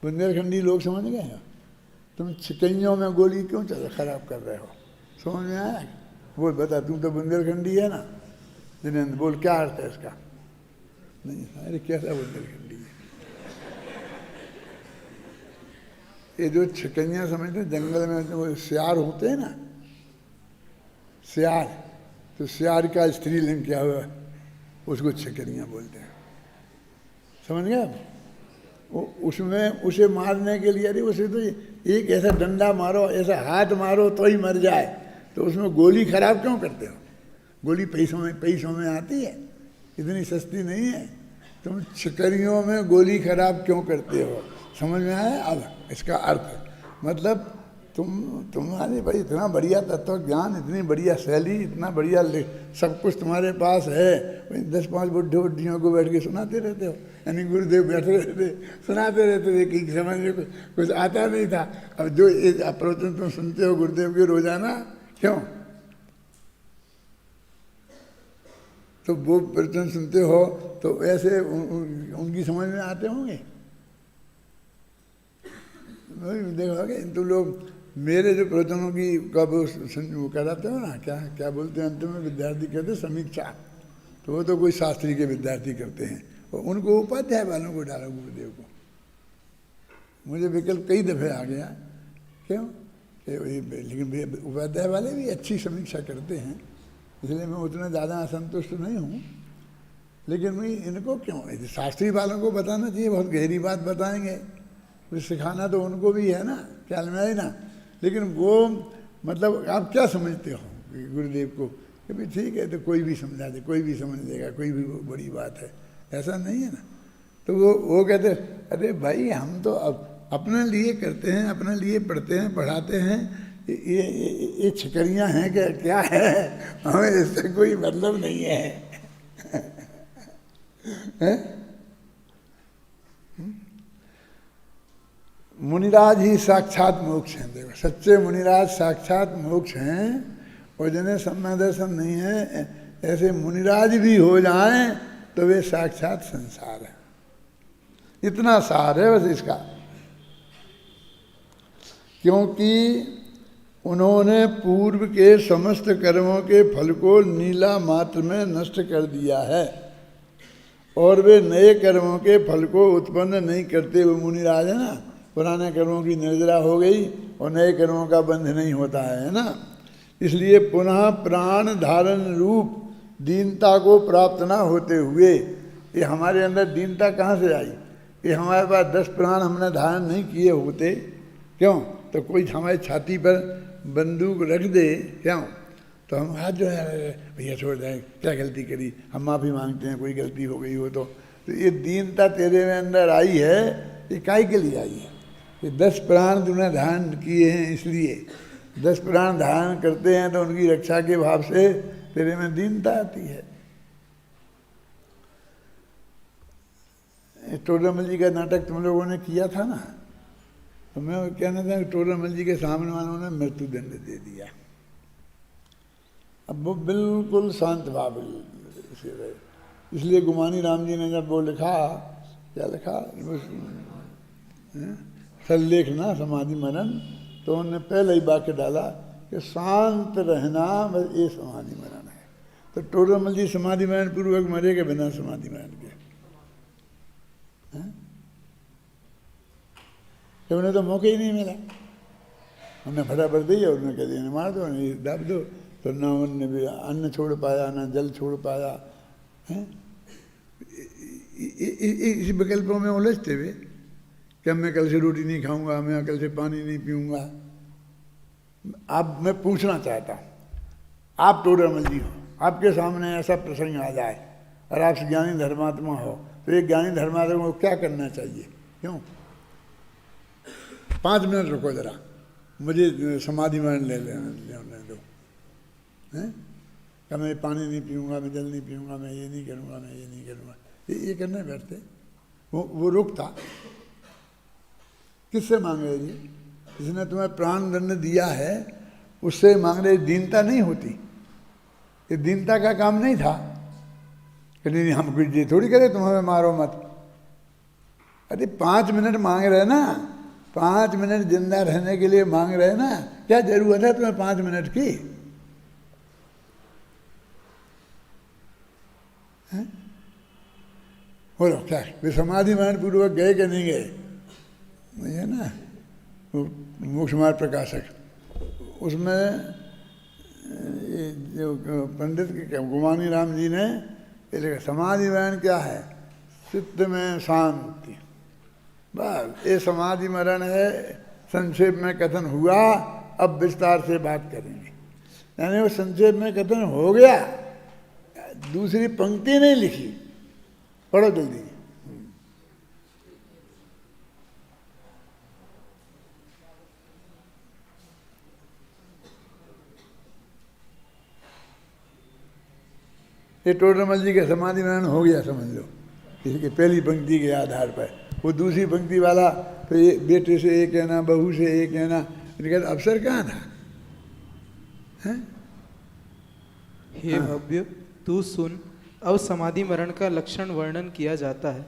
बुंदेलखंडी लोग समझ गए हो, तुम छिकंजों में गोली क्यों खराब कर रहे हो। समझ में आया? बोल बता, तुम तो बुंदेलखंडी है ना जिनेंद्र, बोल क्या अर्थ है इसका। नहीं, अरे कैसा बुंदेलखंडी है ये जो छिकंजा समझते जंगल में वो सियार होते हैं ना, सियार, तो सियार का स्त्रीलिंग क्या हुआ, उसको छिकनिया बोलते हैं। समझ गया? वो उसमें उसे मारने के लिए, अरे उसे तो एक ऐसा डंडा मारो, ऐसा हाथ मारो तो ही मर जाए, तो उसमें गोली खराब क्यों करते हो। गोली पैसों में आती है, इतनी सस्ती नहीं है। तुम छिकरियों में गोली खराब क्यों करते हो। समझ में आया? अब इसका अर्थ मतलब तुम्हारे भाई इतना बढ़िया तत्व ज्ञान, इतनी बढ़िया शैली, इतना बढ़िया सब कुछ तुम्हारे पास है, 10-5 बुढ़ियों को बैठ के सुनाते रहते हो। यानी गुरुदेव बैठे रहते सुनाते रहते थे कि समझ में कुछ आता नहीं था। अब जो प्रवचन तुम सुनते हो गुरुदेव के रोजाना, क्यों तो वो प्रवचन सुनते हो तो ऐसे उनकी समझ में आते होंगे। देखोगे तुम लोग मेरे जो प्रवचनों की कब कराते हो ना, क्या क्या बोलते हैं अंत में विद्यार्थी कहते समीक्षा, तो वो तो कोई शास्त्री के विद्यार्थी करते हैं और उनको उपाध्याय वालों को डालो गुरुदेव को। मुझे विकल्प कई दफ़े आ गया, क्यों लेकिन उपाध्याय वाले भी अच्छी समीक्षा करते हैं, इसलिए मैं उतना ज़्यादा असंतुष्ट नहीं हूँ। लेकिन मैं इनको क्यों, शास्त्री वालों को बताना चाहिए, बहुत गहरी बात बताएंगे, कुछ सिखाना तो उनको भी है ना, ख्याल में आई ना। लेकिन वो मतलब आप क्या समझते हो गुरुदेव को कि भाई ठीक है तो कोई भी समझा दे, कोई भी समझ लेगा, कोई भी बड़ी बात है, ऐसा नहीं है ना। तो वो कहते अरे भाई हम तो अपने लिए करते हैं, अपने लिए पढ़ते हैं, पढ़ाते हैं, ये छिकरियाँ हैं क्या है, हमें इससे कोई मतलब नहीं है, है? मुनिराज ही साक्षात मोक्ष हैं। देखो सच्चे मुनिराज साक्षात मोक्ष हैं, और जिन्हें सम्यक दर्शन नहीं है ऐसे मुनिराज भी हो जाएं तो वे साक्षात संसार है। इतना सार है बस इसका, क्योंकि उन्होंने पूर्व के समस्त कर्मों के फल को नीला मात्र में नष्ट कर दिया है और वे नए कर्मों के फल को उत्पन्न नहीं करते। वो मुनिराज है ना, पुराने कर्मों की निर्जरा हो गई और नए कर्मों का बंध नहीं होता है ना। इसलिए पुनः प्राण धारण रूप दीनता को प्राप्त ना होते हुए, ये हमारे अंदर दीनता कहाँ से आई, ये हमारे पास 10 प्राण हमने धारण नहीं किए होते, क्यों तो कोई हमारी छाती पर बंदूक रख दे, क्यों तो हम हाथ जो है भैया छोड़ दें, क्या गलती करी, हम माफ़ी मांगते हैं, कोई गलती हो गई हो तो ये दीनता तेरे में अंदर आई है, ये काय के लिए आई है। ये 10 प्राण तूने धारण किए हैं, इसलिए 10 प्राण धारण करते हैं तो उनकी रक्षा के भाव से तेरे में दीनता आती है। टोडरमल जी का नाटक तुम लोगों ने किया था ना, तो मैं कहना था टोडरमल जी के सामने वालों ने मृत्यु दंड दे दिया। अब वो बिल्कुल शांत भाव से रहे, इसलिए गुमानी राम जी ने जब वो लिखा, क्या लिखा सल्लेख ना समाधि मरण, तो उन्होंने पहले ही वाक्य डाला कि शांत रहना बस ये समाधि मरण है। तो टोडरमल जी समाधि मरण पूर्वक मरे के बिना समाधि मरण के, तो उन्हें तो मौका ही नहीं मिला। हमने फटाफट दी और उन्होंने कह दिया मार दो, नहीं दब दो, तो ना उनने भी अन्न छोड़ पाया, ना जल छोड़ पाया। हैं इस विकल्पों में उलझते हुए कि मैं कल से रोटी नहीं खाऊंगा, मैं कल से पानी नहीं पीऊंगा। अब मैं पूछना चाहता हूँ, आप टोडरमल जी हो, आपके सामने ऐसा प्रसंग आ जाए और आप ज्ञानी धर्मात्मा हो, तो एक ज्ञानी धर्मात्मा को क्या करना चाहिए? क्यों 5 मिनट रुको जरा, मुझे समाधि में ले लेने दो। हैं क्या मैं पानी नहीं पीऊँगा, मैं जल नहीं पीऊँगा, मैं ये नहीं करूँगा, मैं ये नहीं करूँगा, ये करने बैठते। वो रुकता किससे मांग रहे जी? जिसने तुम्हें प्राण दंड दिया है उससे मांग रहे। दीनता नहीं होती, ये दीनता का काम नहीं था कि नहीं हम कुछ ये थोड़ी करे तुम हमें मारो मत। अरे 5 मिनट मांग रहे ना, 5 मिनट जिंदा रहने के लिए मांग रहे ना, क्या जरूरत है तुम्हें 5 मिनट की? बोलो क्या वे समाधि मान पूर्वक गए कि नहीं गए? मुझे ना वो मोक्ष मार्ग प्रकाशक उसमें जो पंडित गुमानी राम जी ने ये लिखा, समाधि मरण क्या है? चित्त में शांति। बस ये समाधि मरण है। संक्षेप में कथन हुआ, अब विस्तार से बात करेंगे। यानी वो संक्षेप में कथन हो गया, दूसरी पंक्ति नहीं लिखी। पढ़ो जल्दी। ये टोडरमल जी का समाधि मरण हो गया समझ लो, किसी के पहली पंक्ति के आधार पर। वो दूसरी पंक्ति वाला तो ये बेटे से ये कहना, बहू से ये कहना, इनका अवसर कहाँ था? हैं? हे भव्य, तू सुन, अब समाधि मरण का लक्षण वर्णन किया जाता है।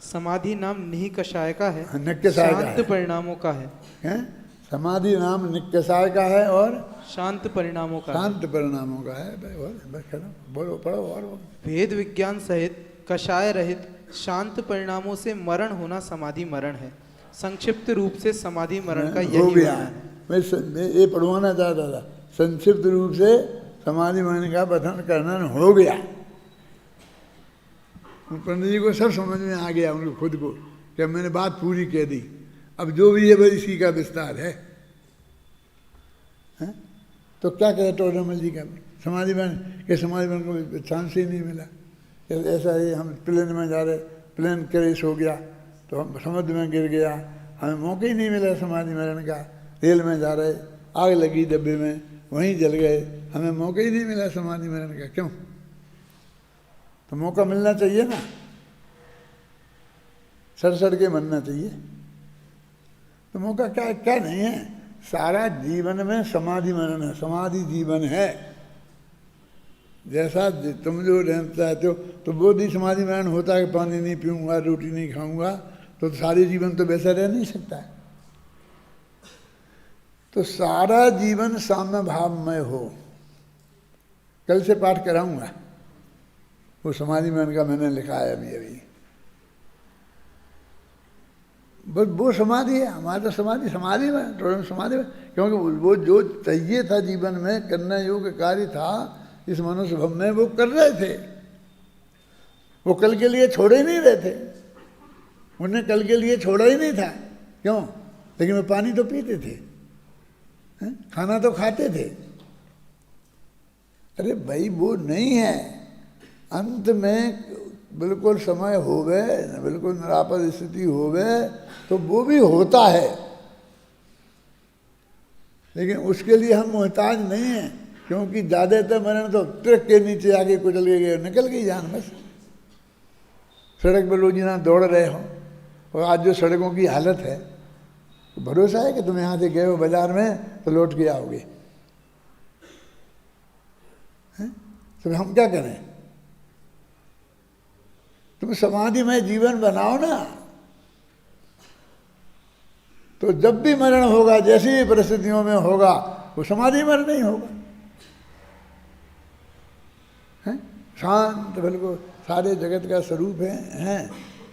समाधि नाम निकषाय का है, निकषाय का शांत है। परिणामों का है। हैं? समाधि नाम निकषाय का है और शांत परिणामों का है। शांत परिणामों का है। बस खत्म। बोलो, पढ़ो और बोलो। भेद विज्ञान सहित कषाय रहित शांत परिणामों से मरण होना समाधि मरण है। संक्षिप्त रूप से समाधि मरण का हो यही गया। वर्णन है। मैं ये पढ़वाना चाहता था, संक्षिप्त रूप से समाधि मरण का कथन करना हो गया। पंडित जी को सब समझ में आ गया, उनको खुद को, कि मैंने बात पूरी कह दी, अब जो भी है बस इसी का विस्तार है। हैं? तो क्या कहे टोडरमल जी का समाधि मरण के? समाधि मरण को चांस ही नहीं मिला। ऐसा ही हम प्लेन में जा रहे, प्लेन क्रैश हो गया तो हम समुद्र में गिर गया, हमें मौका ही नहीं मिला समाधि मरण का। रेल में जा रहे, आग लगी डब्बे में, वहीं जल गए, हमें मौका ही नहीं मिला समाधि मरण का। क्यों? तो मौका मिलना चाहिए ना, सड़ के मरना चाहिए। तो मौका क्या क्या नहीं है। सारा जीवन में समाधि मरण है, समाधि जीवन है। जैसा तुम जो रहना चाहते हो, तो वो भी समाधि मरण होता है कि पानी नहीं पीऊँगा, रोटी नहीं खाऊंगा, तो सारे जीवन तो वैसा रह नहीं सकता है। तो सारा जीवन साम्य भावमय हो। कल से पाठ कराऊंगा, वो समाधि मरण का मैंने लिखा है अभी। बस वो समाधि है, हमारा तो समाधि में समाधि में, क्योंकि वो जो चाहिए था जीवन में करने योग्य कार्य था इस मनुष्य भव में, वो कर रहे थे। वो कल के लिए छोड़े ही नहीं रहे थे, उन्हें कल के लिए छोड़ा ही नहीं था। क्यों? लेकिन वो पानी तो पीते थे, खाना तो खाते थे। अरे भाई वो नहीं है। अंत में बिल्कुल समय हो गए, बिल्कुल निरापद स्थिति हो गए, तो वो भी होता है। लेकिन उसके लिए हम मोहताज नहीं हैं, क्योंकि ज़्यादातर मरण तो ट्रक के नीचे आके कुचल के गए, निकल गई जान। बस सड़क पर रोजीना दौड़ रहे हो, और आज जो सड़कों की हालत है, तो भरोसा है कि तुम यहाँ से गए हो बाजार में तो लौट के आओगे? तो हम क्या करें? तुम समाधि में जीवन बनाओ ना, तो जब भी मरण होगा, जैसी भी परिस्थितियों में होगा, वो समाधि मरण नहीं होगा। शांत बिल्कुल सारे जगत का स्वरूप है।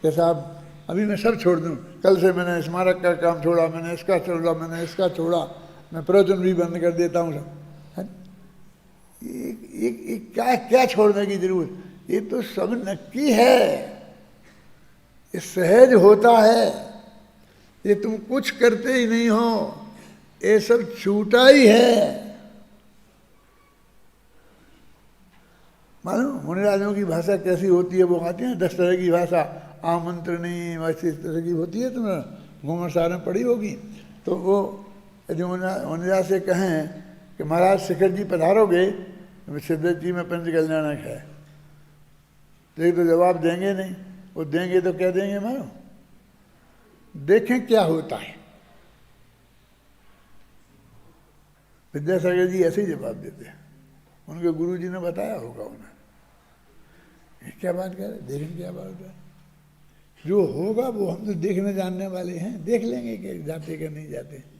जैसा आप अभी मैं सब छोड़ दूँ, कल से मैंने स्मारक का काम छोड़ा, मैंने इसका छोड़ा, मैंने इसका छोड़ा, मैं प्रवचन भी बंद कर देता हूँ सब, है? ये क्या क्या छोड़ने की जरूरत, ये तो सब नक्की है, ये सहज होता है, ये तुम कुछ करते ही नहीं हो, ये सब छूटा ही है। मालूम मुनिराजों की भाषा कैसी होती है, वो आती है 10 तरह की भाषा, आमंत्रणी वैसे इस तरह की होती है, तुमने घूमरसार में पढ़ी होगी। तो वो यदि मुनिराज से कहें कि महाराज शिखर जी पधारोगे, सिद्धेश जी में पंच कल्याणक है, तो ये तो जवाब देंगे नहीं, वो देंगे तो क्या देंगे मानो, देखें क्या होता है। विद्यासागर जी ऐसे ही जवाब देते हैं, उनके गुरु जी ने बताया होगा उन्हें, क्या बात कर रहे, देखें क्या बात है, जो होगा वो हम तो देखने जानने वाले हैं, देख लेंगे कि जाते कि नहीं जाते हैं।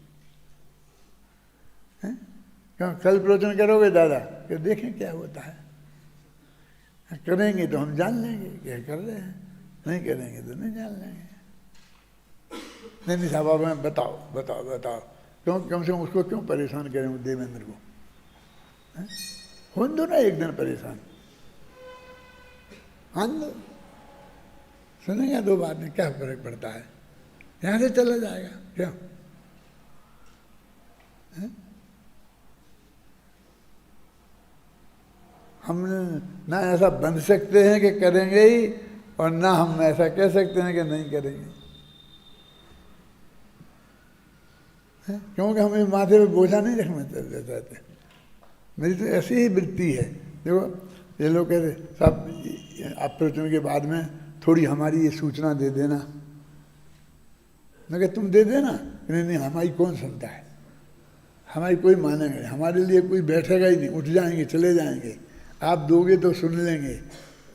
क्यों कल प्रवचन करोगे दादा कि देखें क्या होता है, करेंगे तो हम जान लेंगे क्या कर रहे हैं, नहीं करेंगे तो नहीं जान लेंगे। नहीं साहब मैं बताओ बताओ बताओ, क्यों कम से कम उसको क्यों परेशान करें देवेंद्र को, हो दो ना एक दिन परेशान, हाँ सुनेगा 2 बात में क्या फर्क पड़ता है, यहाँ से चला जाएगा क्या है? हम ना ऐसा बन सकते हैं कि करेंगे ही, और ना हम ऐसा कह सकते हैं कि नहीं करेंगे, क्योंकि हमें माथे पे बोझा नहीं रखना चाहते। मेरी तो ऐसी ही वृत्ति है। देखो ये लोग कहते साहब आप प्रवचन के बाद में थोड़ी हमारी ये सूचना दे देना, मैं कह तुम दे देना, नहीं नहीं हमारी कौन सुनता है, हमारी कोई मानेगा नहीं, हमारे लिए कोई बैठेगा ही नहीं, उठ जाएंगे चले जाएंगे, आप दोगे तो सुन लेंगे,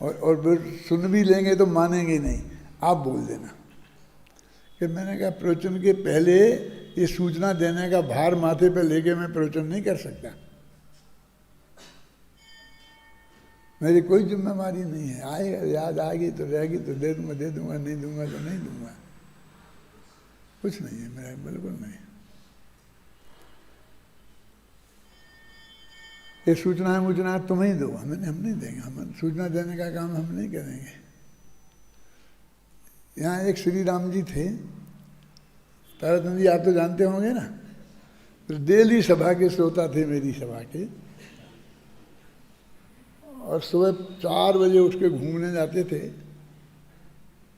और सुन भी लेंगे तो मानेंगे नहीं, आप बोल देना। कि मैंने कहा प्रवचन के पहले ये सूचना देने का भार माथे पे लेके मैं प्रवचन नहीं कर सकता, मेरी कोई जिम्मेवारी नहीं है, आएगा याद आएगी तो रहेगी तो दे दूंगा नहीं दूंगा तो नहीं दूंगा, कुछ नहीं है मेरा, बिल्कुल नहीं। ये सूचना वूचना तुम ही दो, हम नहीं देंगे, हम सूचना देने का काम हम नहीं करेंगे। यहाँ एक श्री राम जी थे, ताराचंद जी आप तो जानते होंगे ना, तो दिल्ली सभा के श्रोता थे मेरी सभा के, और सुबह 4 बजे उठ के घूमने जाते थे,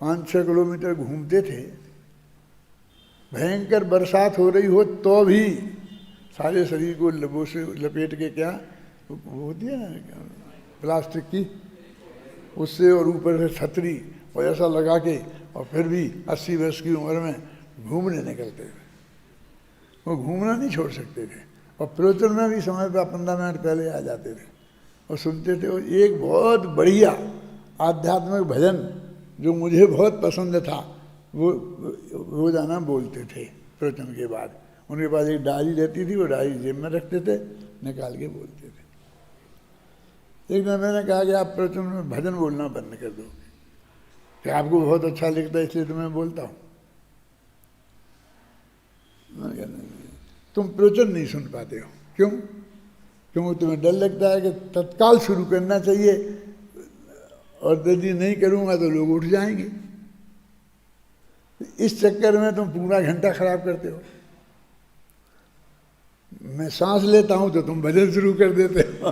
5-6 किलोमीटर घूमते थे, भयंकर बरसात हो रही हो तो भी सारे शरीर को लबों से लपेट के, क्या वो होती है ना प्लास्टिक की, उससे और ऊपर से छतरी और ऐसा लगा के, और फिर भी 80 वर्ष की उम्र में घूमने निकलते थे। वो घूमना नहीं छोड़ सकते थे, और प्रवचन में भी समय पर 15 मिनट पहले आ जाते थे और सुनते थे। और एक बहुत बढ़िया आध्यात्मिक भजन जो मुझे बहुत पसंद था, वो रोजाना बोलते थे प्रवचन के बाद। उनके पास एक डायरी रहती थी, वो डायरी जेब में रखते थे, निकाल के बोलते थे। एक दिन मैंने कहा कि आप प्रवचन में भजन बोलना बंद कर दो, कि आपको बहुत अच्छा लिखता है इसलिए तो मैं बोलता हूँ। तुम प्रवचन नहीं सुन पाते हो, क्यों? क्योंकि तुम्हें डर लगता है कि तत्काल शुरू करना चाहिए, और यदि नहीं करूँगा तो लोग उठ जाएंगे। इस चक्कर में तुम पूरा घंटा खराब करते हो। मैं सांस लेता हूँ तो तुम भजन शुरू कर देते हो।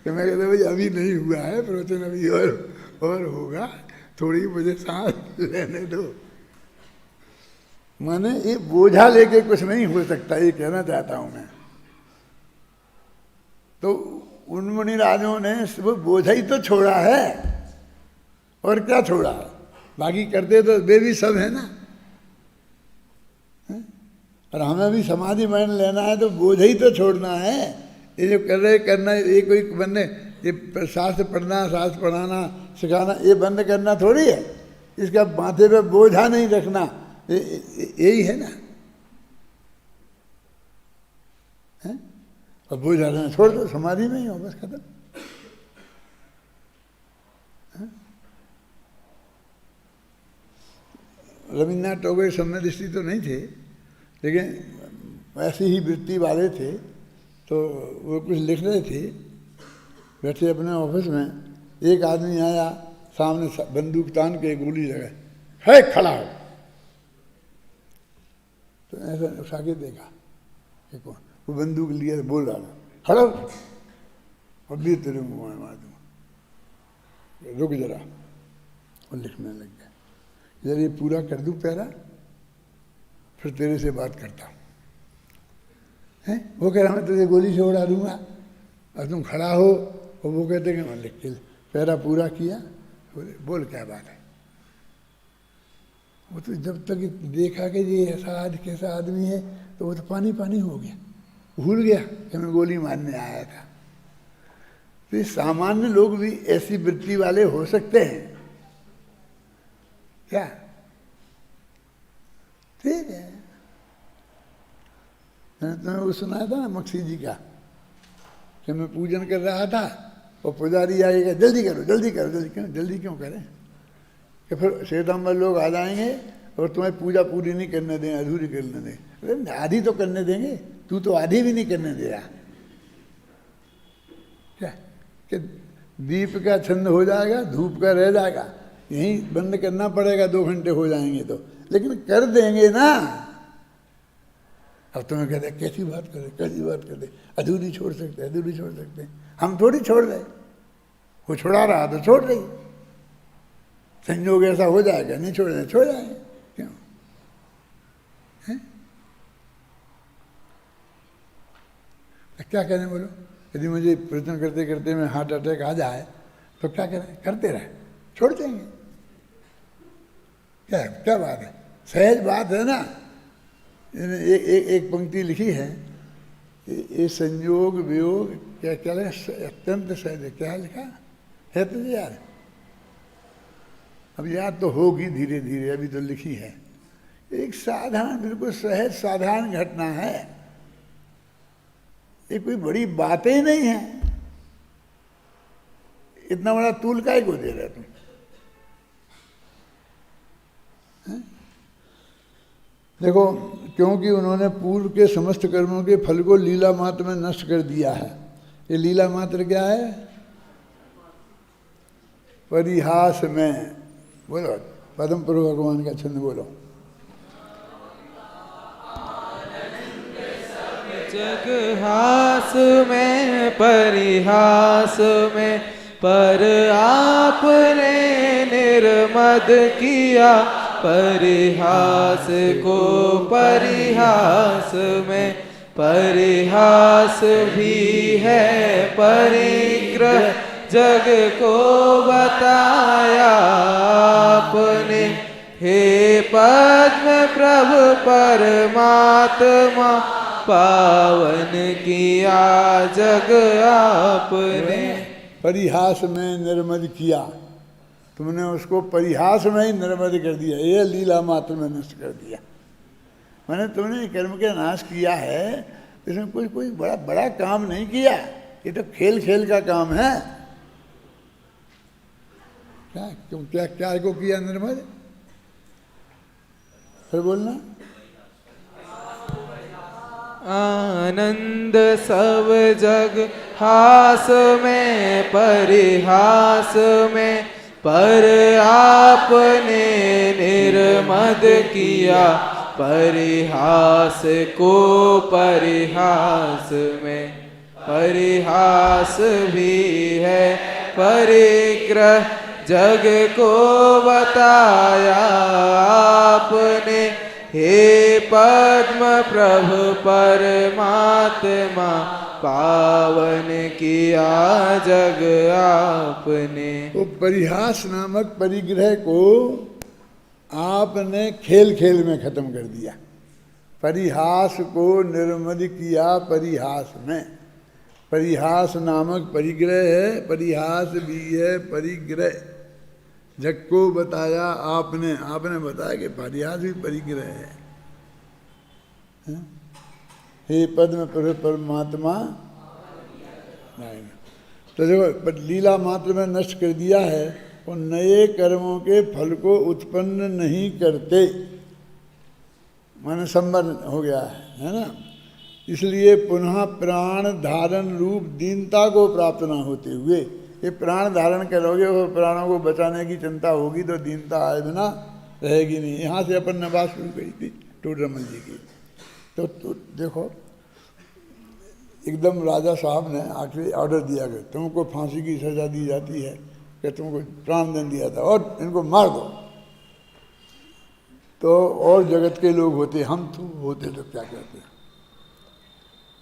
कि मैं कहता भाई अभी नहीं हुआ है प्रवचन, अभी और होगा, थोड़ी मुझे सांस लेने दो। माने ये बोझा लेके कुछ नहीं हो सकता, ये कहना चाहता हूं मैं। तो उन मुनि राजों ने वो बोझा ही तो छोड़ा है, और क्या छोड़ा है, बाकी करते तो वे भी सब है ना। और हमें भी समाधि मान लेना है तो बोझा ही तो छोड़ना है। ये जो कर रहे करना, ये कोई बंदे ये शास्त्र पढ़ना, शास्त्र पढ़ाना, सिखाना, ये बंद करना थोड़ी है। इसका माथे पे बोझा नहीं रखना, यही है ना, है? और बोझा रहना छोड़ दो, समाधि में ही हो, बस खत्म। रविन्द्रनाथ टैगोर सम्य दृष्टि तो नहीं थे, लेकिन ऐसी ही वृत्ति वाले थे। तो वो कुछ लिख रहे थे, बैठे अपने ऑफिस में, एक आदमी आया सामने बंदूक तान के गोली लगाए, है खड़ा हो। तो ऐसा उठा के देखा कि कौन, वो बंदूक लिए बोल रहा था, खड़ा हो और भी तेरे मुँह में मार दूँगा, रुक जरा। और लिखने लग गया, जब ये पूरा कर दूँ पैरा फिर तेरे से बात करता हूँ। हैं वो कह रहा मैं तुझे गोली से उड़ा दूंगा और तुम खड़ा हो, और वो कहते कि मैं लिख के पैरा पूरा किया। बोले बोल क्या बात है। वो तो जब तक देखा कि ये ऐसा कैसा आदमी है तो वो तो पानी पानी हो गया, भूल गया कि मैं गोली मारने आया था। तो ये सामान्य लोग भी ऐसी वृत्ति वाले हो सकते हैं क्या? ठीक है। मैंने तुम्हें वो सुनाया था ना मक्सी जी का, कि मैं पूजन कर रहा था और पुजारी आएगा, जल्दी करो जल्दी करो जल्दी। क्यों जल्दी क्यों करें कि फिर श्वेतांबर लोग आ जाएंगे और तुम्हें पूजा पूरी नहीं करने दें, अधूरी करने दें। अरे आधी तो करने देंगे, तू तो आधी भी नहीं करने दे रहा क्या? कि दीप का छंद हो जाएगा, धूप का रह जाएगा, यहीं बंद करना पड़ेगा, 2 घंटे हो जाएंगे तो, लेकिन कर देंगे ना। अब तुम्हें कहते कैसी बात करे, कैसी बात करते, अधूरी छोड़ सकते, अधूरी छोड़ सकते। हम थोड़ी छोड़ रहे, वो छोड़ा रहा तो छोड़ रही, संयोग ऐसा हो जाएगा, नहीं छोड़ रहे छोड़ जाएंगे। क्यों है? क्या करें बोलो? यदि मुझे प्रवचन करते करते में हार्ट अटैक आ जाए तो क्या करें? करते रहे, छोड़ देंगे। क्या क्या बात है, सहज बात है ना। एक पंक्ति लिखी है, ये संयोग वियोग क्या क्या अत्यंत सहज है। क्या लिखा है तुझे यार? अब याद तो होगी धीरे धीरे, अभी तो लिखी है। एक साधारण, बिल्कुल सहज साधारण घटना है, ये कोई बड़ी बातें ही नहीं है। इतना बड़ा तूल काहे को दे रहे तुम? देखो, क्योंकि उन्होंने पूर्व के समस्त कर्मों के फल को लीला मात्र में नष्ट कर दिया है। ये लीला मात्र क्या है? परिहास में। बोलो पद्म प्रभु भगवान का छंद बोलो। जग हास में परिहास में, पर आपने निर्मद किया परिहास को परिहास में। परिहास भी है परिग्रह, जग को बताया आपने। हे पद्म प्रभु परमात्मा, पावन किया जग आपने। परिहास में निर्मद किया, तुमने उसको परिहास में ही निर्मद कर दिया, ये लीला मात्र में नष्ट कर दिया। मैंने तुमने कर्म के नाश किया है, इसमें कोई बड़ा बड़ा काम नहीं किया, ये तो खेल खेल का काम है। क्या क्यों क्या क्या को किया निर्मद? फिर बोलना। आनंद सब जग हास में परिहास में, पर आपने निर्मद किया परिहास को परिहास में। परिहास भी है परिग्रह, जग को बताया आपने। हे पद्म प्रभु परमात्मा, पावन किया जग आपने। तो परिहास नामक परिग्रह को आपने खेल खेल में खत्म कर दिया। परिहास को निर्मद किया परिहास में। परिहास नामक परिग्रह है, परिहास भी है परिग्रह, जग को बताया आपने। आपने बताया कि परिहास भी परिग्रह है। हे पद्म प्रभु परमात्मा, नहीं तो देखो लीला मात्र में नष्ट कर दिया है और नए कर्मों के फल को उत्पन्न नहीं करते, माने संबंध हो गया है ना। इसलिए पुनः प्राण धारण रूप दीनता को प्राप्त न होते हुए, ये प्राण धारण करोगे और प्राणों को बचाने की चिंता होगी तो दीनता आए बिना रहेगी नहीं। यहाँ से अपन ने बात शुरू करी थी टोडरमल जी की। तो देखो, एकदम राजा साहब ने आखिरी ऑर्डर दिया कि तुमको फांसी की सजा दी जाती है, कि तुमको प्राणदंड दिया था और इनको मार दो। तो और जगत के लोग होते, हम तो होते तो क्या करते?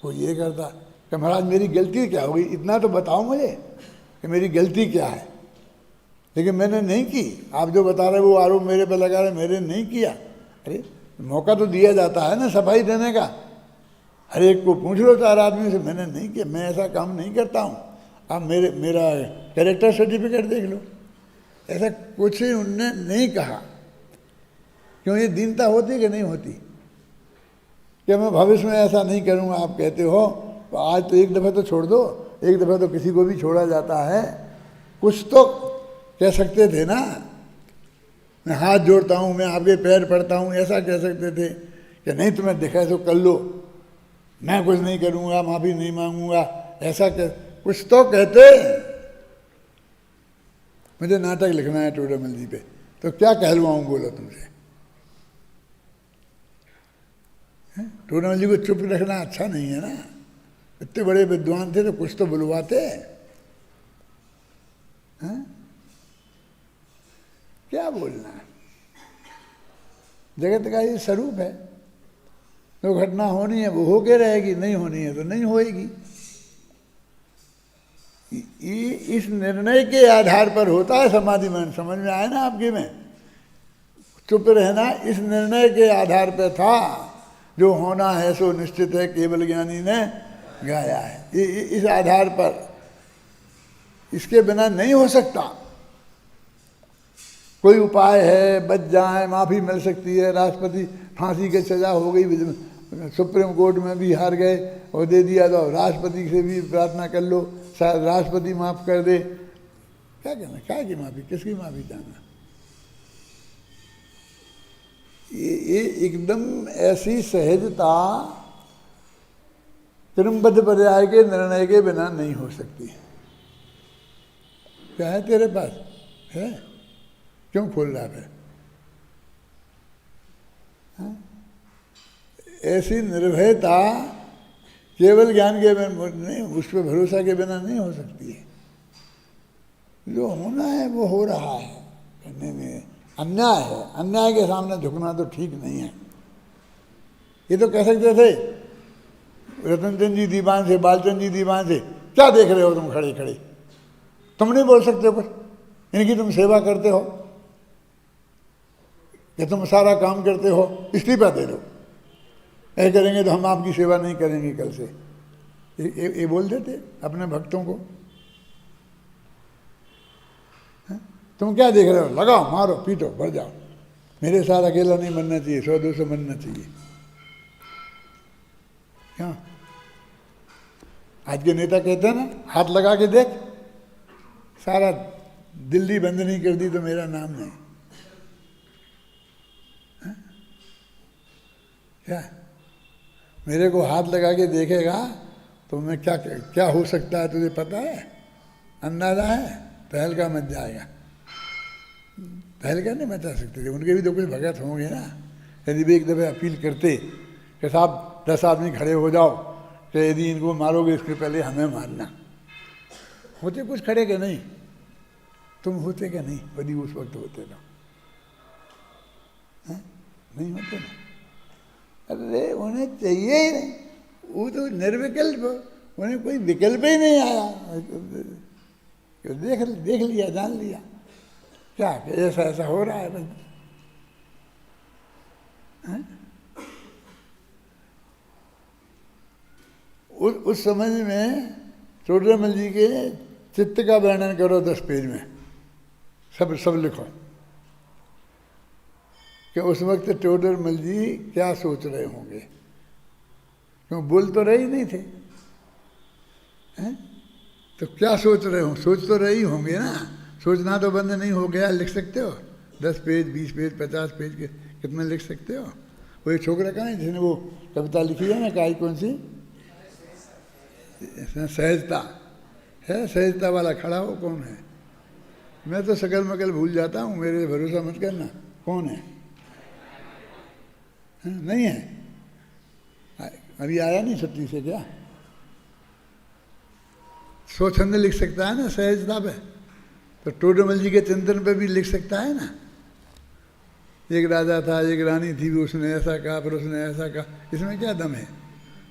वो ये करता कि महाराज मेरी गलती क्या होगी, इतना तो बताओ मुझे कि मेरी गलती क्या है। लेकिन मैंने नहीं की, आप जो बता रहे वो आरोप मेरे पे लगा रहे, मेरे नहीं किया। अरे मौका तो दिया जाता है ना सफाई देने का, हर एक को पूछ लो 4 आदमी से, मैंने नहीं किया, मैं ऐसा काम नहीं करता हूँ। आप मेरा कैरेक्टर सर्टिफिकेट देख लो, ऐसा कुछ ही उनने नहीं कहा। क्यों? ये दीनता होती कि नहीं होती? क्या मैं भविष्य में ऐसा नहीं करूँगा आप कहते हो, तो आज तो एक दफ़ा तो छोड़ दो, एक दफ़ा तो किसी को भी छोड़ा जाता है। कुछ तो कह सकते थे ना, मैं हाथ जोड़ता हूँ, मैं आपके पैर पड़ता हूँ, ऐसा कह सकते थे कि नहीं तुम्हें दिखा तो कर लो, मैं कुछ नहीं करूँगा, माफ़ी नहीं मांगूंगा, ऐसा कुछ तो कहते। मुझे नाटक लिखना है टोडरमल जी पे, तो क्या कहलवाऊँ बोलो तुमसे? टोडरमल जी को चुप रखना अच्छा नहीं है ना, इतने बड़े विद्वान थे तो कुछ तो बुलवाते हैं। क्या बोलना है? जगत का ये स्वरूप है, जो घटना होनी है वो होके रहेगी, नहीं होनी है तो नहीं होएगी। इस निर्णय के आधार पर होता है समाधि में। समझ में आया ना आपके में? चुप रहना इस निर्णय के आधार पर था, जो होना है सो निश्चित है, केवल ज्ञानी ने गाया है। इस आधार पर, इसके बिना नहीं हो सकता। कोई उपाय है, बच जाए, माफ़ी मिल सकती है, राष्ट्रपति फांसी की सजा हो गई, सुप्रीम कोर्ट में भी हार गए और दे दिया, तो राष्ट्रपति से भी प्रार्थना कर लो, शायद राष्ट्रपति माफ़ कर दे। क्या कहना, क्या की माफ़ी, किसकी माफ़ी चाहना? ये एकदम ऐसी सहजता क्रमबद्ध पर्याय के निर्णय के बिना नहीं हो सकती। क्या है तेरे पास? है? क्यों खोल रहा है? ऐसी निर्भयता केवल ज्ञान के बिना नहीं, उस पर भरोसा के बिना नहीं हो सकती है। जो होना है वो हो रहा है, करने में अन्याय है, अन्याय के सामने झुकना तो ठीक नहीं है। ये तो कह सकते थे रतनचंद जी दीवान से, बालचंद जी दीवान से, क्या देख रहे हो तुम खड़े खड़े? तुम नहीं बोल सकते कुछ, इनकी तुम सेवा करते हो, कि तुम सारा काम करते हो, इस्तीफा दे दो, ऐसे करेंगे तो हम आपकी सेवा नहीं करेंगे कल से। ये बोल देते अपने भक्तों को। तुम क्या देख रहे हो? लगाओ, मारो, पीटो, बढ़ जाओ, मेरे साथ अकेला नहीं बनना चाहिए, 100-200 बनना चाहिए। क्या आज के नेता कहते हैं ना, हाथ लगा के देख, सारा दिल्ली बंद नहीं कर दी तो मेरा नाम नहीं। क्या मेरे को हाथ लगा के देखेगा तो मैं क्या क्या हो सकता है तुझे पता है? अंदाजा है? तहलका मच जाएगा। तहलका नहीं मचा सकते थे, उनके भी तो कुछ भगत होंगे ना। यदि भी एक दफ़े अपील करते कि साहब 10 आदमी खड़े हो जाओ, कि यदि इनको मारोगे इसके पहले हमें मारना, होते कुछ खड़े के नहीं? तुम होते क्या नहीं यदि उस वक्त होते तो? नहीं होते ना। अरे उन्हें चाहिए ही नहीं, वो तो निर्विकल्प, उन्हें कोई विकल्प ही नहीं आया। देख लिया, जान लिया क्या ऐसा ऐसा हो रहा है बस। उस समझ में टोडरमल जी के चित्त का वर्णन करो 10 पेज में, सब लिखो कि उस वक्त टोडरमल जी क्या सोच रहे होंगे। क्यों बोल तो रहे ही नहीं थे, हैं? तो क्या सोच रहे हो? सोच तो रहे ही होंगे ना, सोचना तो बंद नहीं हो गया, लिख सकते हो 10 पेज 20 पेज 50 पेज के कितने लिख सकते हो। वो एक छोकरा कहाँ है जिसने वो कविता लिखी है ना, काई कौन सी, सहजता है, सहजता वाला खड़ा हो कौन है। मैं तो शकल मकल भूल जाता हूँ, मेरे भरोसा मत करना। कौन है? नहीं है, अभी आया नहीं छुट्टी से क्या? स्वच्छंद लिख सकता है ना सहजता पे, तो टोडरमल जी के चिंतन पे भी लिख सकता है ना। एक राजा था, एक रानी थी, उसने ऐसा कहा फिर उसने ऐसा कहा, इसमें क्या दम है?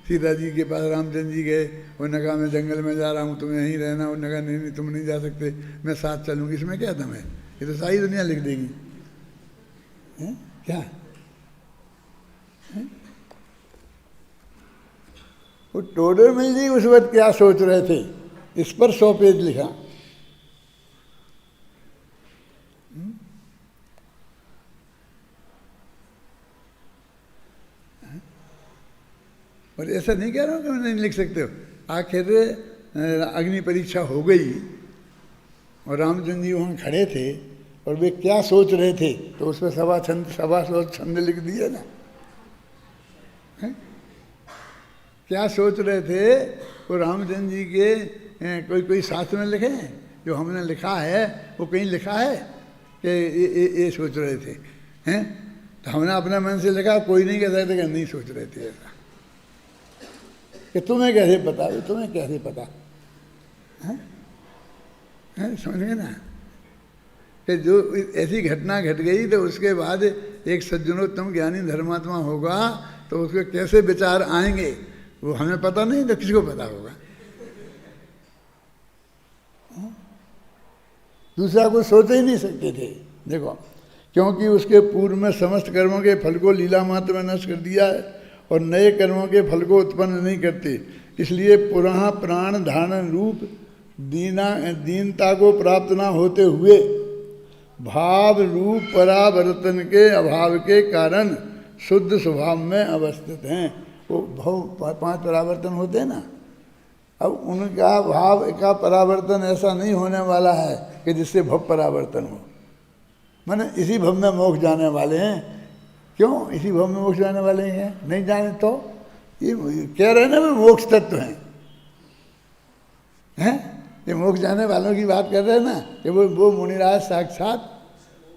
सीता जी के पास रामचंद्र जी गए, उन्होंने कहा मैं जंगल में जा रहा हूँ, तुम्हें यहीं रहना, उन्होंने कहा नहीं नहीं तुम नहीं जा सकते, मैं साथ चलूँगी, इसमें क्या दम है? ये तो सारी दुनिया लिख देगी है? क्या है? वो टोडरमल जी उस वक्त क्या सोच रहे थे, इस पर 100 पेज लिखा। और ऐसा नहीं कह रहा हूँ कि मैं नहीं लिख सकते हो। आखिर अग्नि परीक्षा हो गई और रामचंद्र जी वहाँ खड़े थे और वे क्या सोच रहे थे, तो उस पर सवा छंद लिख दिए ना। है? क्या सोच रहे थे वो रामचंद्र जी के कोई शास्त्र में लिखे हैं? जो हमने लिखा है वो कहीं लिखा है कि ये सोच रहे थे हैं? तो हमने अपने मन से लिखा, कोई नहीं कह सकते कि नहीं सोच रहे थे ऐसा। कि तुम्हें कैसे पता, तुम्हें कैसे पता है? समझ गए ना कि जो ऐसी घटना घट गई तो उसके बाद एक सज्जनोत्तम ज्ञानी धर्मात्मा होगा तो उसके कैसे विचार आएंगे वो हमें पता नहीं, तो किसको पता होगा? दूसरा कोई सोच ही नहीं सकते थे। देखो, क्योंकि उसके पूर्व में समस्त कर्मों के फल को लीला मात्र में नष्ट कर दिया है और नए कर्मों के फल को उत्पन्न नहीं करते, इसलिए पुनः प्राण धारण रूप दीनता को प्राप्त न होते हुए भाव रूप परावर्तन के अभाव के कारण शुद्ध स्वभाव में अवस्थित हैं। वो भाव 5 परावर्तन होते हैं ना, अब उनका भाव का परावर्तन ऐसा नहीं होने वाला है कि जिससे भव परावर्तन हो। माने इसी भव में मोक्ष जाने वाले हैं। क्यों इसी भव में मोक्ष जाने वाले हैं? नहीं जाने तो ये कह रहे हैं ना, मोक्ष तत्व हैं। ये मोक्ष जाने वालों की बात कर रहे हैं ना कि वो मुनिराज साक्षात,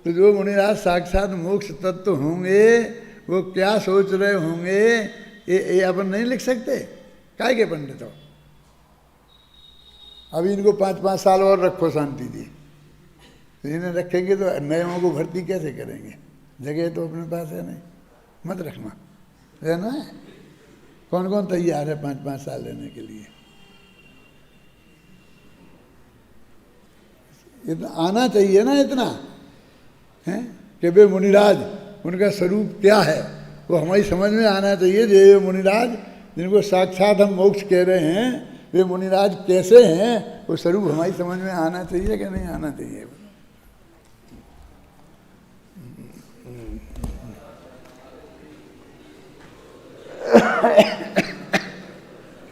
तो जो मुनिराज साक्षात मोक्ष तत्व होंगे वो क्या सोच रहे होंगे ये अपन नहीं लिख सकते। काय के पंडित हो? अभी इनको 5-5 साल और रखो शांति जी, तो इन्हें रखेंगे तो नयों को भर्ती कैसे करेंगे? जगह तो अपने पास है नहीं, मत रखना, रहना है। कौन कौन तैयार है 5-5 साल रहने के लिए? इतना आना चाहिए ना, इतना है कि वे मुनिराज उनका स्वरूप क्या है वो हमारी समझ में आना चाहिए। ये मुनिराज जिनको साक्षात हम मोक्ष कह रहे हैं, वे मुनिराज कैसे हैं वो स्वरूप हमारी समझ में आना चाहिए कि नहीं आना चाहिए?